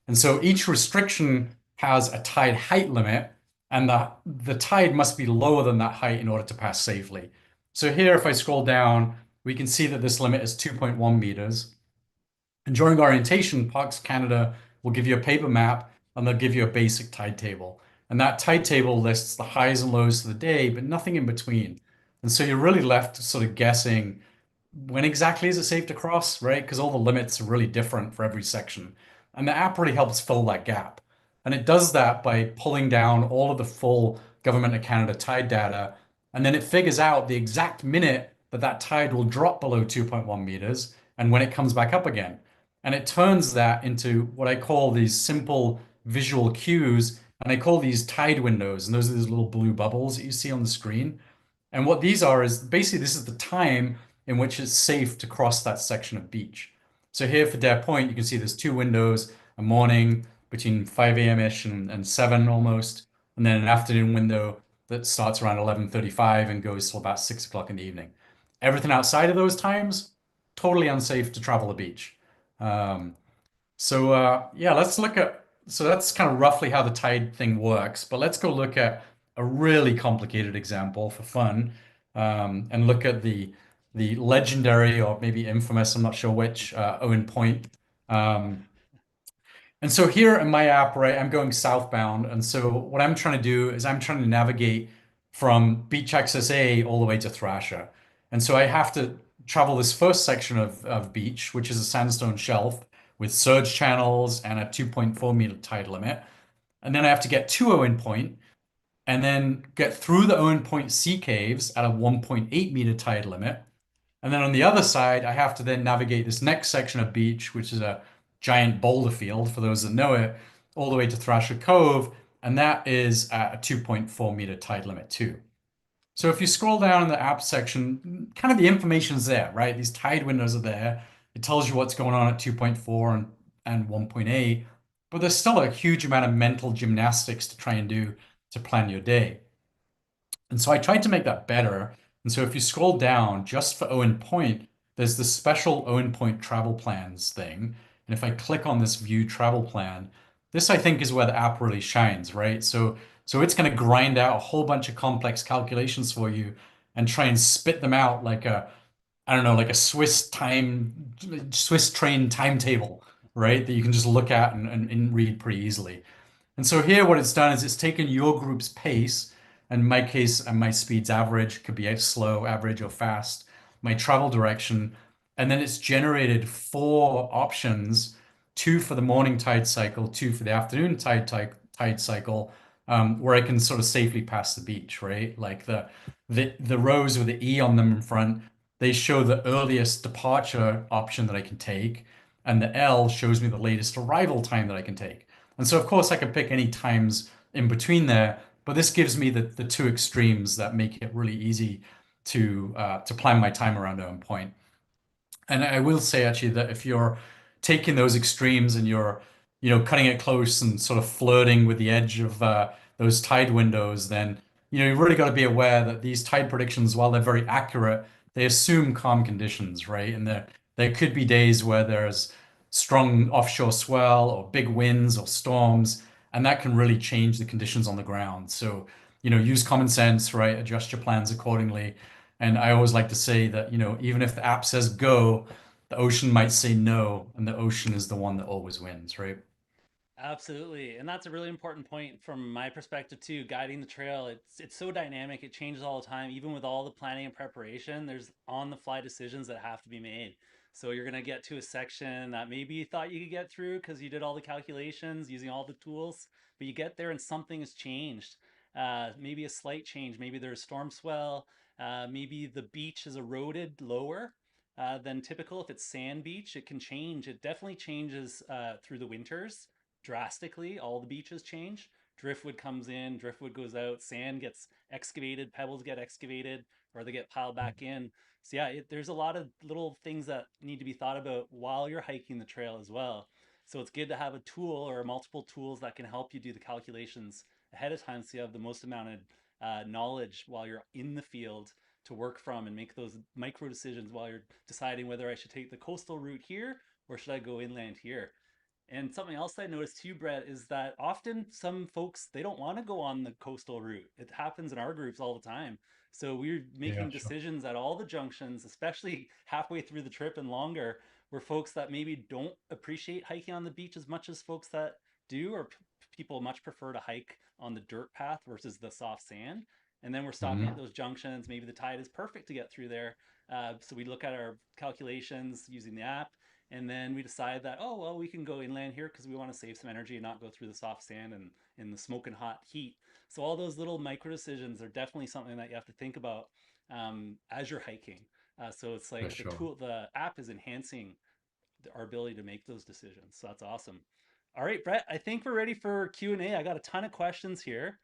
And so each restriction has a tide height limit, and the tide must be lower than that height in order to pass safely. So here, if I scroll down, we can see that this limit is 2.1 meters. And during orientation, Parks Canada will give you a paper map and they'll give you a basic tide table. And that tide table lists the highs and lows of the day, but nothing in between. And so you're really left sort of guessing when exactly is it safe to cross, right? Because all the limits are really different for every section. And the app really helps fill that gap. And it does that by pulling down all of the full Government of Canada tide data. And then it figures out the exact minute that that tide will drop below 2.1 meters and when it comes back up again. And it turns that into what I call these simple visual cues. And I call these tide windows. And those are these little blue bubbles that you see on the screen. And what these are is basically this is the time in which it's safe to cross that section of beach. So here for Dare Point, you can see there's two windows, a morning between 5 a.m.-ish and 7 almost, and then an afternoon window that starts around 11:35 and goes till about 6 o'clock in the evening. Everything outside of those times, totally unsafe to travel the beach. Um, yeah, let's look at so that's kind of roughly how the tide thing works, but let's go look at a really complicated example for fun, and look at the legendary or maybe infamous, I'm not sure which, Owen Point. Um, and so here in my app, right, I'm going southbound. And so what I'm trying to do is I'm trying to navigate from Beach Access A all the way to Thrasher. And so I have to travel this first section of beach, which is a sandstone shelf with surge channels and a 2.4 meter tide limit. And then I have to get to Owen Point and then get through the Owen Point sea caves at a 1.8 meter tide limit. And then on the other side, I have to then navigate this next section of beach, which is a giant boulder field, for those that know it, all the way to Thrasher Cove. And that is at a 2.4 meter tide limit too. So if you scroll down in the app section, kind of the information is there, right? These tide windows are there. It tells you what's going on at 2.4 and 1.8, but there's still a huge amount of mental gymnastics to try and do to plan your day. And so I tried to make that better. And so if you scroll down just for Owen Point, there's this special Owen Point travel plans thing. And if I click on this view travel plan, this I think is where the app really shines, right? So it's going to grind out a whole bunch of complex calculations for you and try and spit them out like a, I don't know, like a Swiss train timetable, right? That you can just look at and read pretty easily. And so here what it's done is it's taken your group's pace, in my case, and my speed's average, could be slow, average, or fast, my travel direction, and then it's generated four options, two for the morning tide cycle, two for the afternoon tide cycle, where I can sort of safely pass the beach, right? Like the rows with the E on them in front, they show the earliest departure option that I can take, and the L shows me the latest arrival time that I can take. And so, of course, I can pick any times in between there, but this gives me the two extremes that make it really easy to plan my time around Owen Point. And I will say actually that if you're taking those extremes and you're, cutting it close and sort of flirting with the edge of those tide windows, then, you've really got to be aware that these tide predictions, while they're very accurate, they assume calm conditions, right? And there could be days where there's strong offshore swell or big winds or storms, and that can really change the conditions on the ground. So, use common sense, right? Adjust your plans accordingly. And I always like to say that, even if the app says go, the ocean might say no, and the ocean is the one that always wins, right? Absolutely. And that's a really important point from my perspective too. Guiding the trail, it's so dynamic. It changes all the time. Even with all the planning and preparation, there's on the fly decisions that have to be made. So you're going to get to a section that maybe you thought you could get through because you did all the calculations using all the tools, but you get there and something has changed. Maybe a slight change. Maybe there's storm swell. Maybe the beach is eroded lower than typical. If it's sand beach, it can change. It definitely changes through the winters drastically. All the beaches change. Driftwood comes in, driftwood goes out, sand gets excavated, pebbles get excavated, or they get piled back in. So yeah, there's a lot of little things that need to be thought about while you're hiking the trail as well. So it's good to have a tool or multiple tools that can help you do the calculations ahead of time, so you have the most amount of knowledge while you're in the field to work from and make those micro decisions while you're deciding whether I should take the coastal route here or should I go inland here. And something else I noticed too, Brett, is that often some folks they don't want to go on the coastal route. It happens in our groups all the time. So we're Yeah, making sure. decisions at all the junctions, especially halfway through the trip and longer, where folks that maybe don't appreciate hiking on the beach as much as folks that do, or people much prefer to hike on the dirt path versus the soft sand. And then we're stopping at Mhm. those junctions. Maybe the tide is perfect to get through there. So we look at our calculations using the app, and then we decide that, oh well, we can go inland here because we want to save some energy and not go through the soft sand and in the smoking hot heat. So all those little micro decisions are definitely something that you have to think about as you're hiking. So it's For like sure. the app is enhancing our ability to make those decisions. So that's awesome. All right, Brett, I think we're ready for Q&A. I got a ton of questions here.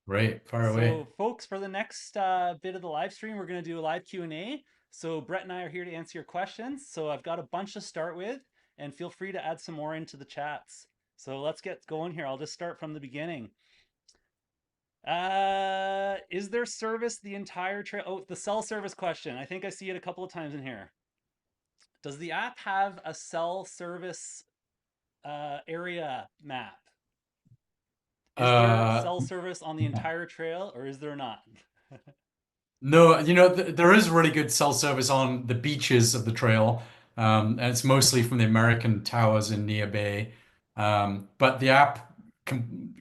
Great. Far away. So, folks, for the next bit of the live stream, we're going to do a live Q&A. So, Brett and I are here to answer your questions. So, I've got a bunch to start with, and feel free to add some more into the chats. So, let's get going here. I'll just start from the beginning. Is there service the entire trail? Oh, the cell service question. I think I see it a couple of times in here. Does the app have a cell service area map? Is there Uh, cell service on the entire trail, or is there not? no, there is really good cell service on the beaches of the trail, and it's mostly from the American towers in Near Bay. But the app com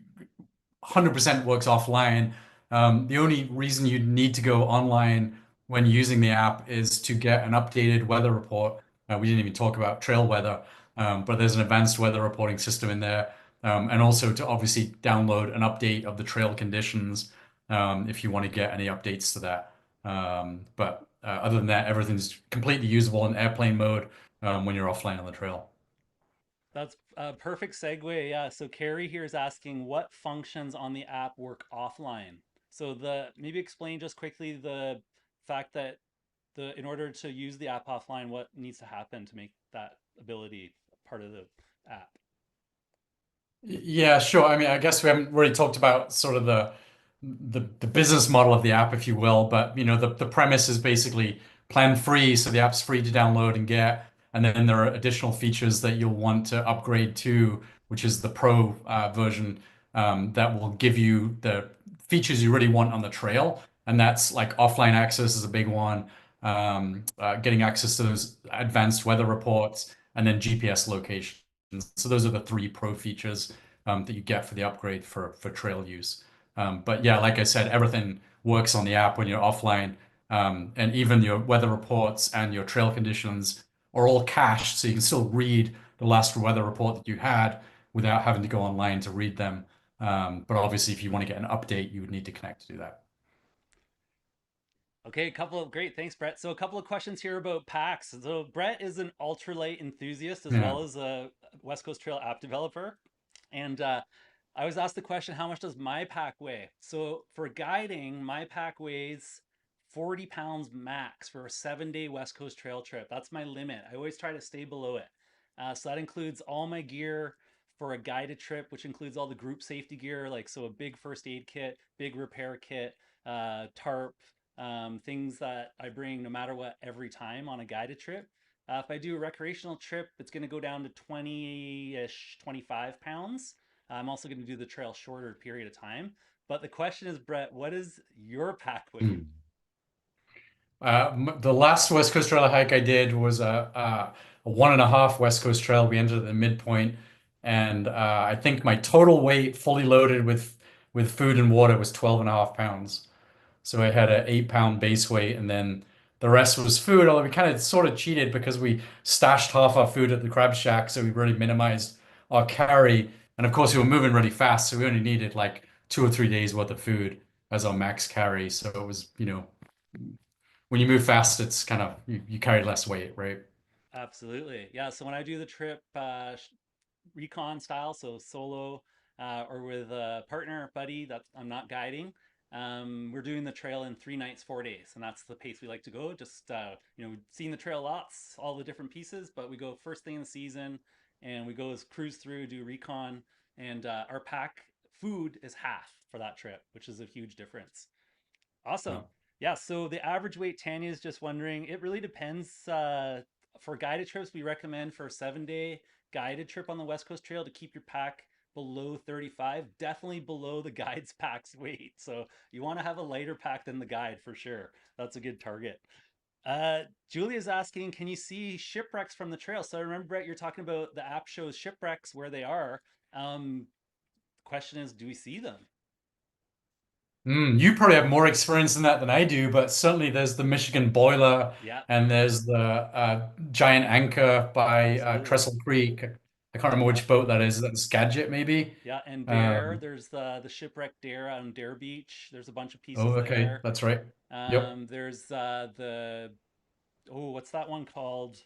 100% works offline. The only reason you need to go online when using the app is to get an updated weather report. We didn't even talk about trail weather, but there's an advanced weather reporting system in there, and also to obviously download an update of the trail conditions if you want to get any updates to that. But other than that, everything's completely usable in airplane mode when you're offline on the trail. That's a perfect segue. Yeah. So Carrie here is asking what functions on the app work offline. So the maybe explain just quickly the fact that the in order to use the app offline, what needs to happen to make that ability part of the app. Yeah, sure. I mean, I guess we haven't really talked about sort of the business model of the app, if you will, but the premise is basically plan free, so the app's free to download and get, and then there are additional features that you'll want to upgrade to, which is the pro version that will give you the features you really want on the trail, and that's like offline access is a big one, getting access to those advanced weather reports, and then GPS location. So those are the three pro features that you get for the upgrade for trail use. But yeah, like I said, everything works on the app when you're offline, and even your weather reports and your trail conditions are all cached, so you can still read the last weather report that you had without having to go online to read them. But obviously, if you want to get an update, you would need to connect to do that. Okay, a couple of great, thanks, Brett. So a couple of questions here about packs. So Brett is an ultralight enthusiast as Yeah. well as a West Coast Trail app developer, and I was asked the question, how much does my pack weigh? So for guiding, my pack weighs 40 pounds max for a 7 day West Coast Trail trip. That's my limit. I always try to stay below it. So that includes all my gear for a guided trip, which includes all the group safety gear, like so a big first aid kit, big repair kit, tarp, things that I bring no matter what every time on a guided trip. If I do a recreational trip, it's going to go down to 20-ish, 25 pounds. I'm also going to do the trail shorter period of time. But the question is, Brett, what is your pack weight? Hmm. The last West Coast Trail hike I did was a 1.5 West Coast Trail. We ended at the midpoint, and I think my total weight, fully loaded with food and water, was 12.5 pounds. So I had an 8 pound base weight, and then the rest was food. Although we kind of sort of cheated because we stashed half our food at the crab shack, so we really minimized our carry. And of course, we were moving really fast, so we only needed like 2 or 3 days worth of food as our max carry. So it was, when you move fast, it's kind of you carry less weight, right? Absolutely. Yeah. So when I do the trip recon style, so solo or with a partner, buddy, that I'm not guiding. We're doing the trail in 3 nights, 4 days, and that's the pace we like to go. Just we've seen the trail lots, all the different pieces, but we go first thing in the season, and we go as cruise through, do recon, and our pack food is half for that trip, which is a huge difference. Yeah. Awesome. Yeah, so the average weight, Tanya is just wondering, it really depends. For guided trips, we recommend for a 7 day guided trip on the West Coast Trail to keep your pack below 35, definitely below the guide's pack's weight. So you want to have a lighter pack than the guide for sure. That's a good target. Uh, Julia's asking, can you see shipwrecks from the trail? So I remember, Brett, you're talking about the app shows shipwrecks where they are. Question is, do we see them? You probably have more experience in that than I do, but certainly there's the Michigan Boiler Yeah, and there's the Giant Anchor by absolutely. Trestle Creek. I can't remember Yeah, which boat that is. Is that Skagit, maybe? yeah, and Dare, Um, there's the shipwreck Dare on Dare Beach. There's a bunch of oh, pieces okay, there. that's right. Yep. There's the what's that one called?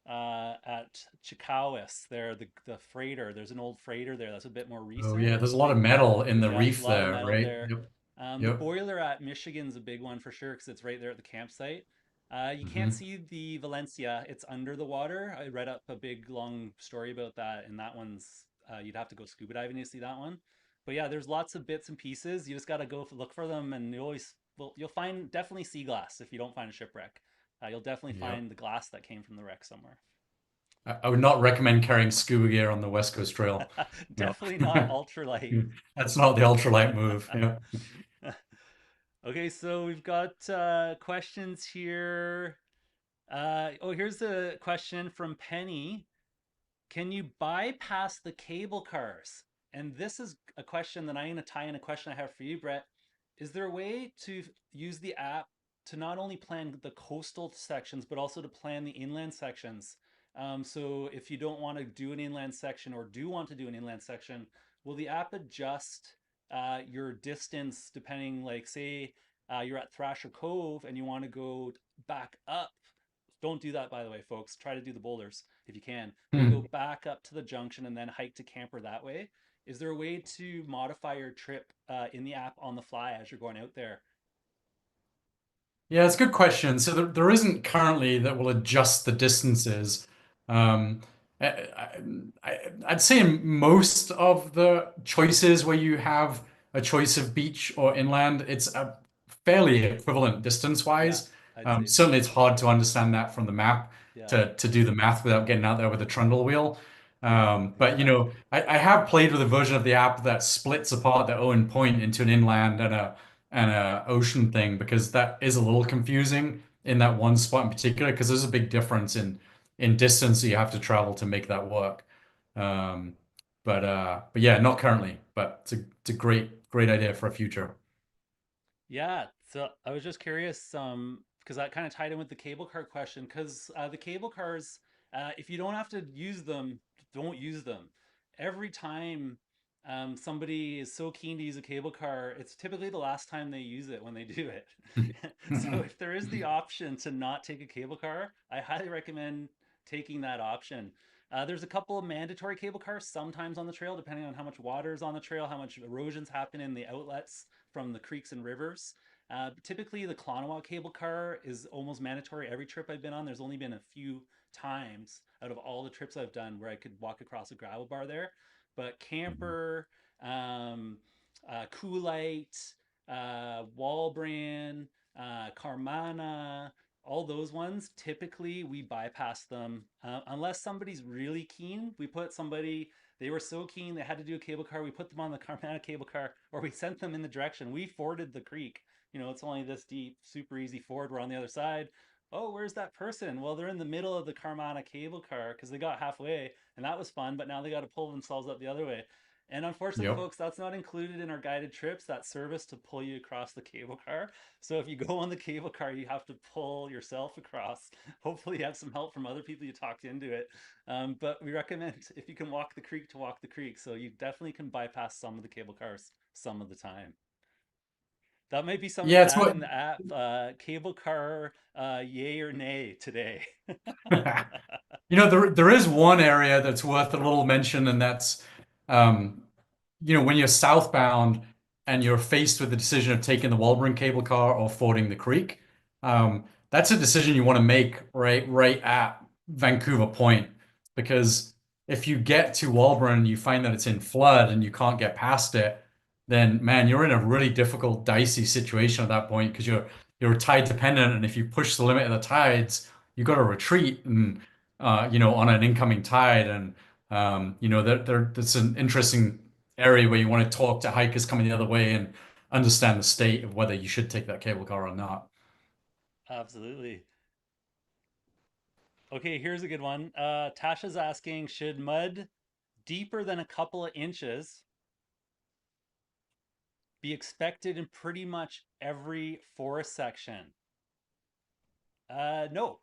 At Chicawis, there, the freighter. There's an old freighter there that's a bit more Oh, recent. yeah, there's a lot of metal in the Yeah, a reef lot of there, metal right? there. Yep. The Yep. boiler at Michigan's a big one for sure because it's right there at the campsite. You can't Hmm. see the Valencia; it's under the water. I read up a big long story about that, and that one's you'd have to go scuba diving to see that one. But yeah, there's lots of bits and pieces. You just got to go look for them, and you always well, you'll find definitely sea glass if you don't find a shipwreck. You'll definitely Yep. find the glass that came from the wreck somewhere. I would not recommend carrying scuba gear on the West Coast Trail. No. Definitely not ultralight. That's not the ultralight move. Yeah. Okay, so we've got questions here. Here's a question from Penny. Can you bypass the cable cars? And this is a question that I'm going to tie in a question I have for you, Brett. Is there a way to use the app to not only plan the coastal sections, but also to plan the inland sections? So if you don't want to do an inland section or do want to do an inland section, will the app adjust your distance depending, like, say, you're at Thrasher Cove and you want to go back up? Don't do that, by the way, folks. Try to do the boulders if you can, but go Hmm. back up to the junction and then hike to camper that way. Is there a way to modify your trip in the app on the fly as you're going out there? Yeah, it's a good question. So there isn't currently that will adjust the distances. Um, I'd say in most of the choices where you have a choice of beach or inland, it's a fairly equivalent Yeah, distance-wise. I'd say so. Certainly, it's hard to understand that from the map Yeah, to do the math without getting out there with a trundle wheel. yeah, But exactly. I have played with a version of the app that splits apart the Owen Point into an inland and a ocean thing because that is a little confusing in that one spot in particular because there's a big difference in distance that you have to travel to make that work. Um, but yeah, not currently, but it's a great idea for a future. Yeah, so I was just curious, because that kind of tied in with the cable car question, because the cable cars, if you don't have to use them, don't use them. Every time somebody is so keen to use a cable car, it's typically the last time they use it when they do it. So if there is the option to not take a cable car, I highly recommend taking that option. There's a couple of mandatory cable cars sometimes on the trail, depending on how much water is on the trail, how much erosion's happening in the outlets from the creeks and rivers. Typically, the Clonawa cable car is almost mandatory every trip I've been on. There's only been a few times out of all the trips I've done where I could walk across a gravel bar there. But camper, um, Coolite, Walbran, Carmana, all those ones, typically we bypass them unless somebody's really keen. We put somebody, they were so keen they had to do a cable car. We put them on the Carmana cable car, or we sent them in the direction. We forded the creek. It's only this deep, super easy ford. We're on the other side. Oh, where's that person? Well, they're in the middle of the Carmana cable car because they got halfway, and that was fun. But now they got to pull themselves up the other way. And unfortunately, Yep. folks, that's not included in our guided trips, that service to pull you across the cable car. So if you go on the cable car, you have to pull yourself across. Hopefully, you have some help from other people you talked into it. But we recommend if you can walk the creek to walk the creek. So you definitely can bypass some of the cable cars some of the time. That might be something Yeah, to it's add what in the app. Cable car, yay or nay today. there is one area that's worth a little mention, and that's um, when you're southbound and you're faced with the decision of taking the Walburn cable car or fording the creek, that's a decision you want to make right at Vancouver Point. Because if you get to Walburn and you find that it's in flood and you can't get past it, then man, you're in a really difficult, dicey situation at that point because you're tide dependent, and if you push the limit of the tides, you got to retreat and on an incoming tide, and That's an interesting area where you want to talk to hikers coming the other way and understand the state of whether you should take that cable car or not. Absolutely. Okay, here's a good one. Tasha's asking, should mud deeper than a couple of inches be expected in pretty much every forest section? No.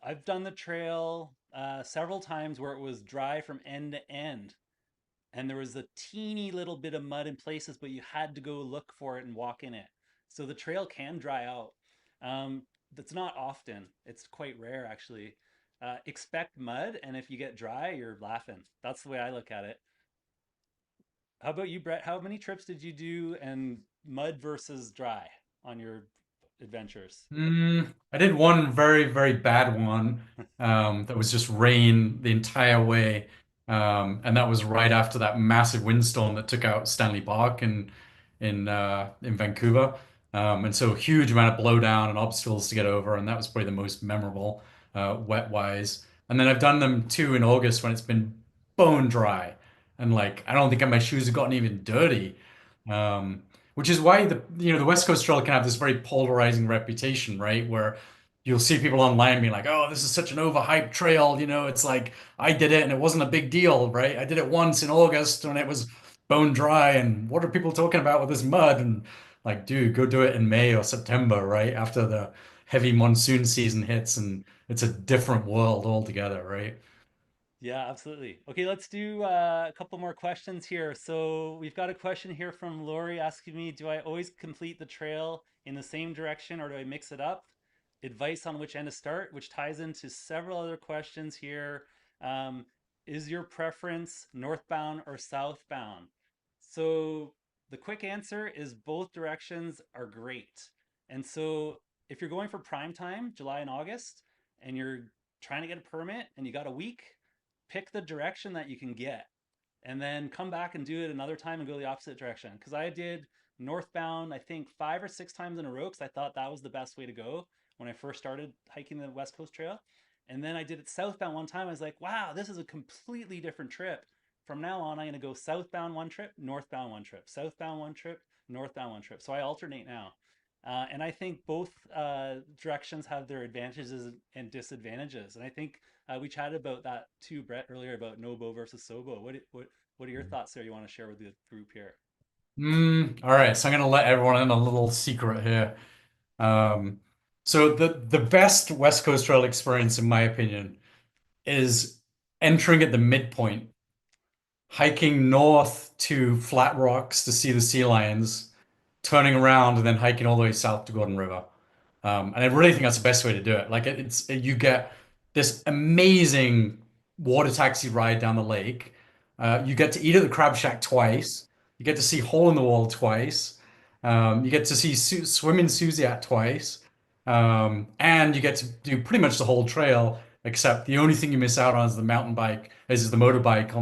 I've done the trail several times where it was dry from end to end, and there was a teeny little bit of mud in places, but you had to go look for it and walk in it. So the trail can dry out. Um, that's not often. It's quite rare, actually. Expect mud, and if you get dry, you're laughing. That's the way I look at it. How about you, Brett? How many trips did you do and mud versus dry on your adventures? I did one very, very bad one that was just rain the entire way. And that was right after that massive windstorm that took out Stanley Park in Vancouver. And so huge amount of blowdown and obstacles to get over, and that was probably the most memorable wet wise. And then I've done them too in August when it's been bone dry. And like I don't think my shoes have gotten even dirty. Um, which is why the West Coast Trail can have this very polarizing reputation, right? Where you'll see people online being like, "Oh, this is such an overhyped trail." It's like I did it and it wasn't a big deal, right? I did it once in August when it was bone dry, and what are people talking about with this mud? And like, dude, go do it in May or September, right? After the heavy monsoon season hits, and it's a different world altogether, right? Yeah, absolutely. Okay, let's do a couple more questions here. So we've got a question here from Lori asking me, do I always complete the trail in the same direction or do I mix it up? Advice on which end to start, which ties into several other questions here. Um, is your preference northbound or southbound? So the quick answer is both directions are great. And so if you're going for prime time, July and August, and you're trying to get a permit and you got a week, pick the direction that you can get and then come back and do it another time and go the opposite direction. Because I did northbound, I think 5 or 6 times in a row because I thought that was the best way to go when I first started hiking the West Coast Trail. And then I did it southbound one time. I was like, wow, this is a completely different trip. From now on, I'm going to go southbound one trip, northbound one trip, southbound one trip, northbound one trip. So I alternate now. And I think both directions have their advantages and disadvantages. And I think we chatted about that too, Brett, earlier about Nobo versus Sobo. What are your thoughts there you want to share with the group here? All right, so I'm gonna let everyone in a little secret here. Um, so the best West Coast Trail experience, in my opinion, is entering at the midpoint, hiking north to Flat Rocks to see the sea lions, turning around and then hiking all the way south to Gordon River. And I really think that's the best way to do it. Like you get this amazing water taxi ride down the lake. You get to eat at the Crab Shack twice. You get to see Hole in the Wall twice. You get to see swim in Suziat twice. And you get to do pretty much the whole trail, except the only thing you miss out on is the mountain bike, is the motorbike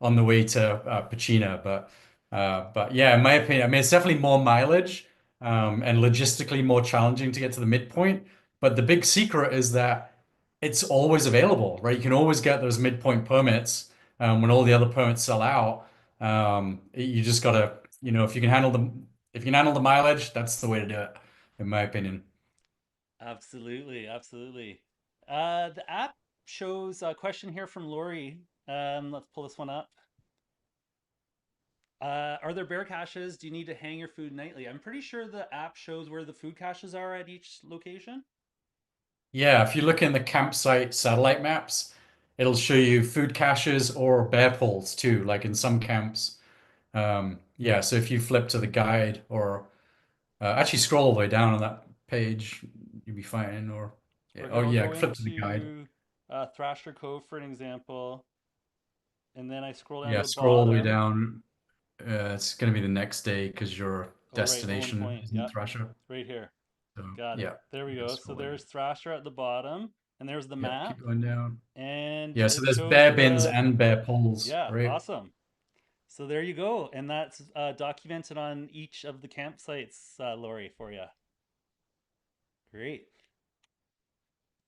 on the way to Pachina. But yeah, in my opinion, I mean it's definitely more mileage and logistically more challenging to get to the midpoint. But the big secret is that it's always available, right? You can always get those midpoint permits when all the other permits sell out. You just gotta, if you can handle the mileage, that's the way to do it, in my opinion. Absolutely, absolutely. The app shows a question here from Lori. Let's pull this one up. Are there bear caches? Do you need to hang your food nightly? I'm pretty sure the app shows where the food caches are at each location. Yeah, if you look in the campsite satellite maps, it'll show you food caches or bear poles too, like in some camps. Yeah, so if you flip to the guide or actually scroll all the way down on that page, you'll be fine. Or yeah, We're oh yeah, going flip to the guide. to Thrasher Cove for an example, and then I scroll down to Yeah, the scroll all the way bottom. down. It's going to be the next day because your Oh, right, Owen destination Point. is in Yep, Thrasher. right here. So Got it. yeah, There we yeah, go. So scroll there's down. Thrasher at the bottom, and there's the Yep, keep map, going down. and Yeah, so it there's shows bear bins the. and bear poles, Yeah, right? awesome. So there you go, and that's documented on each of the campsites, Lori, for you. Great.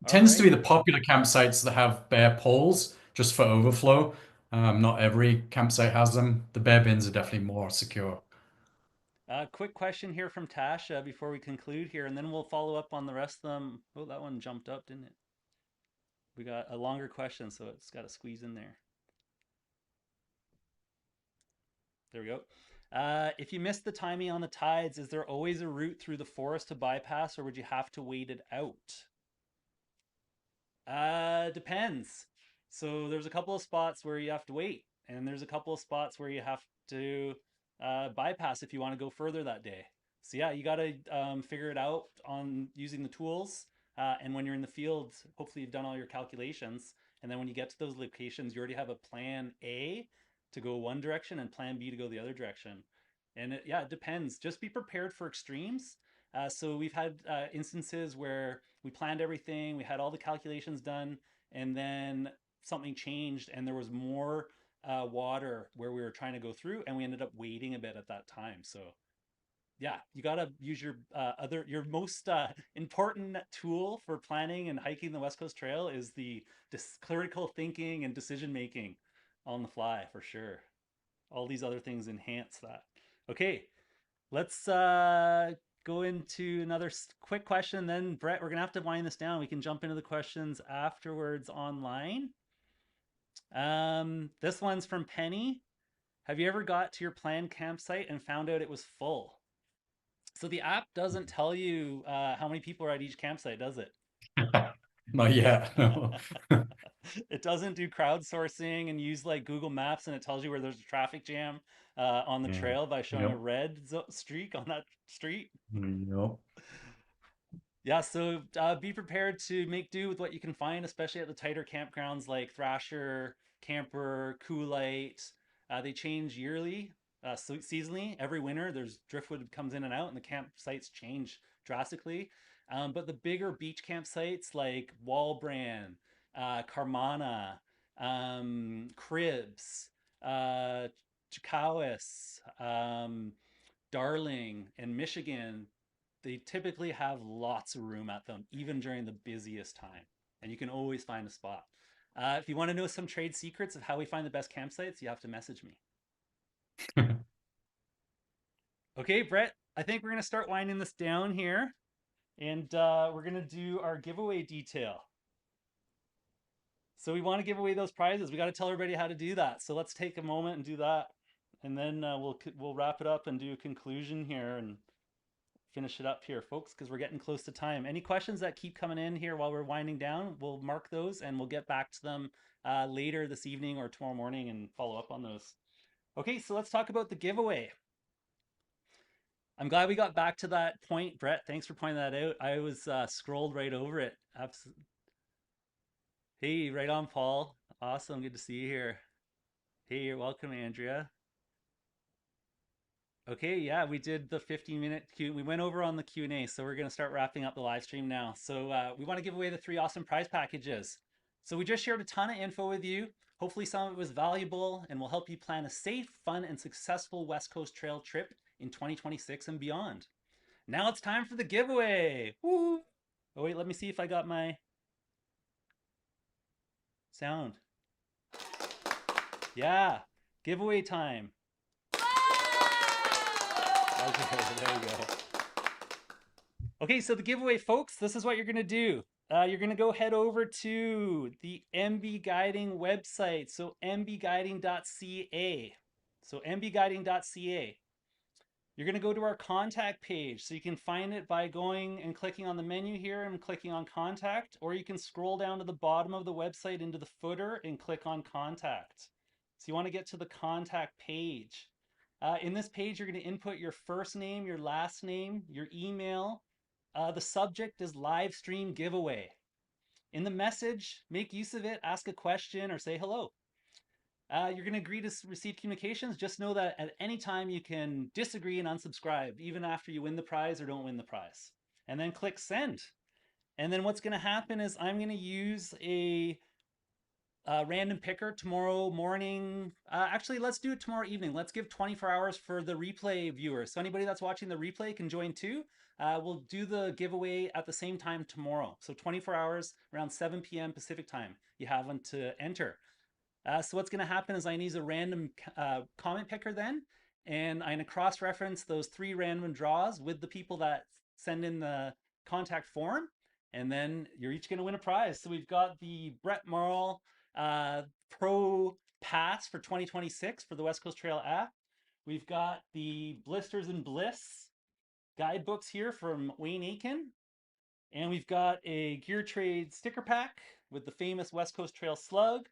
All Tends to be right. the popular campsites that have bear poles just for overflow. Not every campsite has them. The bare bins are definitely more secure. Quick question here from Tasha before we conclude here, and then we'll follow up on the rest of them. Oh, that one jumped up, didn't it? We got a longer question, so it's got to squeeze in there. There we go. If you missed the timing on the tides, is there always a route through the forest to bypass, or would you have to wait it out? Depends. So there's a couple of spots where you have to wait, and there's a couple of spots where you have to bypass if you want to go further that day. So yeah, you got to figure it out on using the tools. And when you're in the field, hopefully you've done all your calculations. And then when you get to those locations, you already have a plan A to go one direction and plan B to go the other direction. And yeah, it depends. Just be prepared for extremes. So we've had instances where we planned everything, we had all the calculations done, and then something changed, and there was more water where we were trying to go through, and we ended up waiting a bit at that time. So yeah, you gotta use your most important tool for planning and hiking the West Coast Trail is the critical thinking and decision making on the fly for sure. All these other things enhance that. Okay, let's go into another quick question. Then, Brett, we're going to have to wind this down. We can jump into the questions afterwards online. This one's from Penny. Have you ever got to your planned campsite and found out it was full? So the app doesn't tell you how many people are at each campsite, does it? Not yet. No. It doesn't do crowdsourcing and use like Google Maps, and it tells you where there's a traffic jam on the Yeah. trail by showing a Yep. red streak on that street. Yep. Yeah, so be prepared to make do with what you can find, especially at the tighter campgrounds like Thrasher, Camper, Coolite. They change yearly, so seasonally. Every winter, there's driftwood comes in and out, and the campsites change drastically. But the bigger beach campsites like Walbran, Carmana, Cribs, Chicawis, Darling, and Michigan, they typically have lots of room at them, even during the busiest time. And you can always find a spot. If you want to know some trade secrets of how we find the best campsites, you have to message me. Okay, Brett, I think we're going to start winding this down here. And we're going to do our giveaway detail. So we want to give away those prizes. We got to tell everybody how to do that. So let's take a moment and do that. And then we'll wrap it up and do a conclusion here and finish it up here, folks, because we're getting close to time. Any questions that keep coming in here while we're winding down, we'll mark those and we'll get back to them later this evening or tomorrow morning and follow up on those. Okay, so let's talk about the giveaway. I'm glad we got back to that point, Brett. Thanks for pointing that out. I was scrolled right over it. Hey, right on, Paul. Awesome. Good to see you here. Hey, you're welcome, Andrea. Okay, yeah, we did the 15-minute Q. We went over on the Q&A, so we're going to start wrapping up the live stream now. So we want to give away the 3 awesome prize packages. So we just shared a ton of info with you. Hopefully some of it was valuable and will help you plan a safe, fun, and successful West Coast Trail trip in 2026 and beyond. Now it's time for the giveaway. Woo! Oh wait, let me see if I got my sound. Yeah, giveaway time. Okay, there we go. Okay, so the giveaway, folks, this is what you're going to do. You're going to go head over to the MB Guiding website, so mbguiding.ca. So mbguiding.ca. You're going to go to our contact page, so you can find it by going and clicking on the menu here and clicking on contact, or you can scroll down to the bottom of the website into the footer and click on contact. So you want to get to the contact page. In this page, you're going to input your first name, your last name, your email. The subject is live stream giveaway. In the message, make use of it, ask a question, or say hello. You're going to agree to receive communications. Just know that at any time you can disagree and unsubscribe, even after you win the prize or don't win the prize. And then click send. And then what's going to happen is I'm going to use a random picker tomorrow morning. Actually, let's do it tomorrow evening. Let's give 24 hours for the replay viewers. So anybody that's watching the replay can join too. We'll do the giveaway at the same time tomorrow. So 24 hours around 7 p.m. Pacific time. You have them to enter. So what's going to happen is I use a random comment picker then, and I'm going to cross-reference those 3 random draws with the people that send in the contact form, and then you're each going to win a prize. So we've got the Brett Marl Pro Pass for 2026 for the West Coast Trail app. We've got the Blisters and Bliss guidebooks here from Wayne Aiken. And we've got a Gear Trade sticker pack with the famous West Coast Trail slug.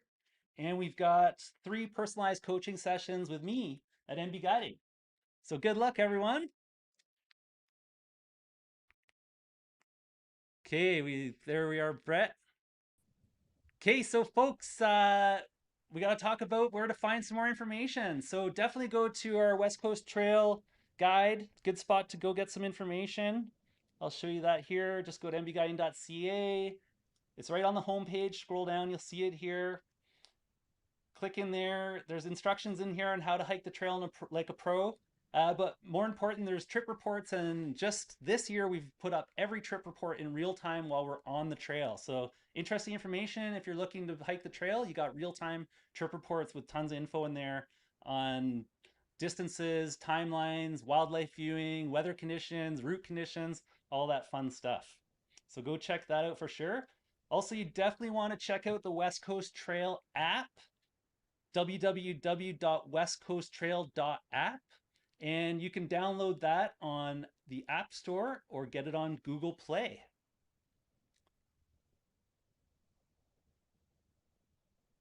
And we've got 3 personalized coaching sessions with me at MB Guiding. So good luck, everyone. Okay, there we are, Brett. Okay, so folks, we got to talk about where to find some more information. So definitely go to our West Coast Trail guide. Good spot to go get some information. I'll show you that here. Just go to mbguiding.ca. It's right on the homepage. Scroll down, you'll see it here. Click in there. There's instructions in here on how to hike the trail like a pro. But more important, there's trip reports, and just this year we've put up every trip report in real time while we're on the trail. So interesting information. If you're looking to hike the trail, you got real time trip reports with tons of info in there on distances, timelines, wildlife viewing, weather conditions, route conditions, all that fun stuff. So go check that out for sure. Also, you definitely want to check out the West Coast Trail app, www.westcoasttrail.app, and you can download that on the App Store or get it on Google Play.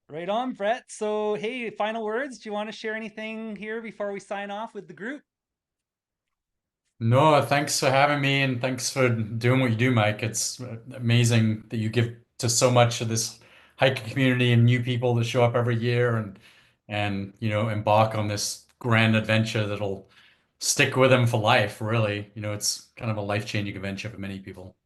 Right on, Brett. So, hey, final words. Do you want to share anything here before we sign off with the group? No, thanks for having me and thanks for doing what you do, Mike. It's amazing that you give to so much of this hiking community and new people that show up every year and embark on this grand adventure that'll stick with them for life, really. It's kind of a life-changing adventure for many people.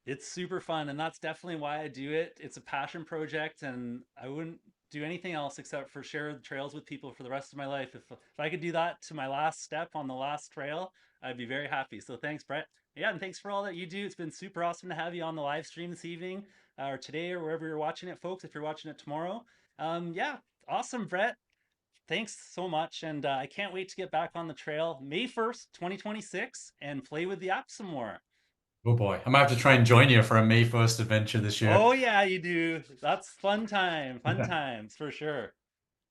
It's super fun, and that's definitely why I do it. It's a passion project, and I wouldn't do anything else except for share the trails with people for the rest of my life. If I could do that to my last step on the last trail, I'd be very happy. So thanks, Brett. Yeah, and thanks for all that you do. It's been super awesome to have you on the live stream this evening, or today, or wherever you're watching it, folks. If you're watching it tomorrow, yeah, awesome, Brett. Thanks so much, and I can't wait to get back on the trail May 1st, 2026, and play with the app some more. Oh boy, I'm gonna have to try and join you for a May 1st adventure this year. Oh yeah, you do. That's fun times for sure.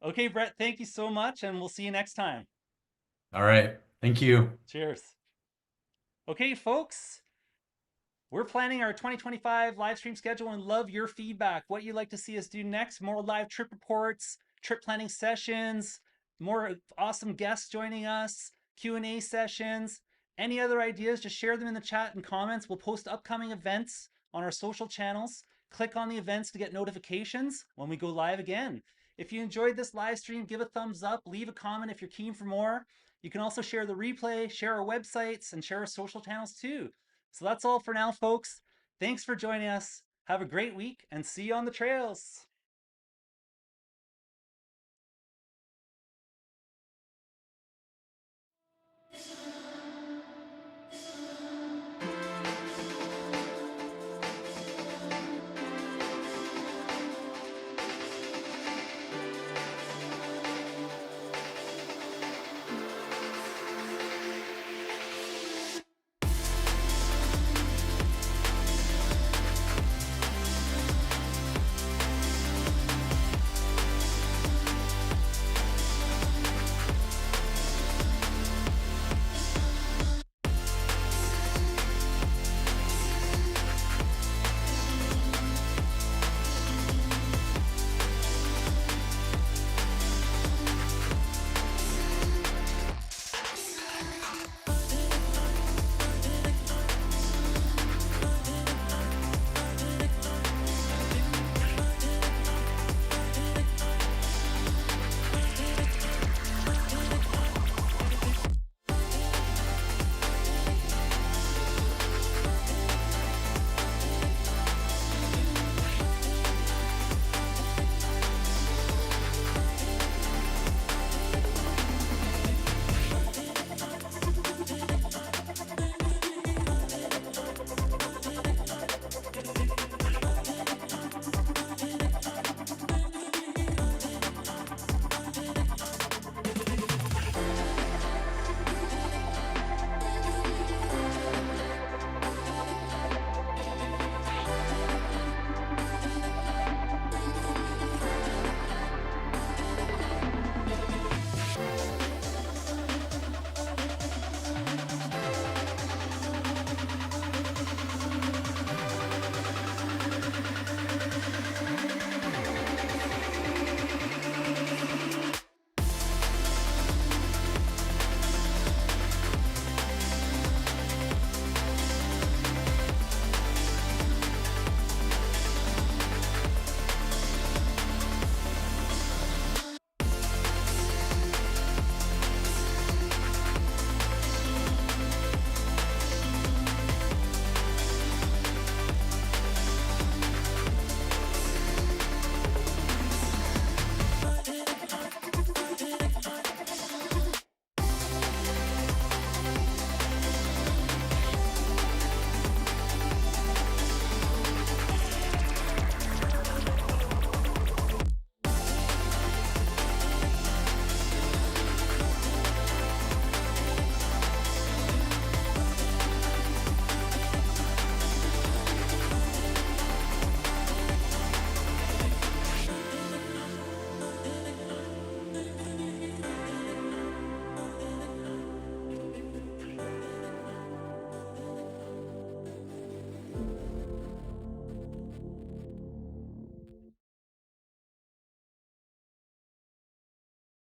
Okay, Brett, thank you so much, and we'll see you next time. All right. Thank you. Cheers. Okay, folks, we're planning our 2025 live stream schedule and love your feedback. What you'd like to see us do next, more live trip reports, trip planning sessions, more awesome guests joining us, Q&A sessions, any other ideas, just share them in the chat and comments. We'll post upcoming events on our social channels. Click on the events to get notifications when we go live again. If you enjoyed this live stream, give a thumbs up, leave a comment if you're keen for more. You can also share the replay, share our websites, and share our social channels too. So that's all for now, folks. Thanks for joining us. Have a great week and see you on the trails.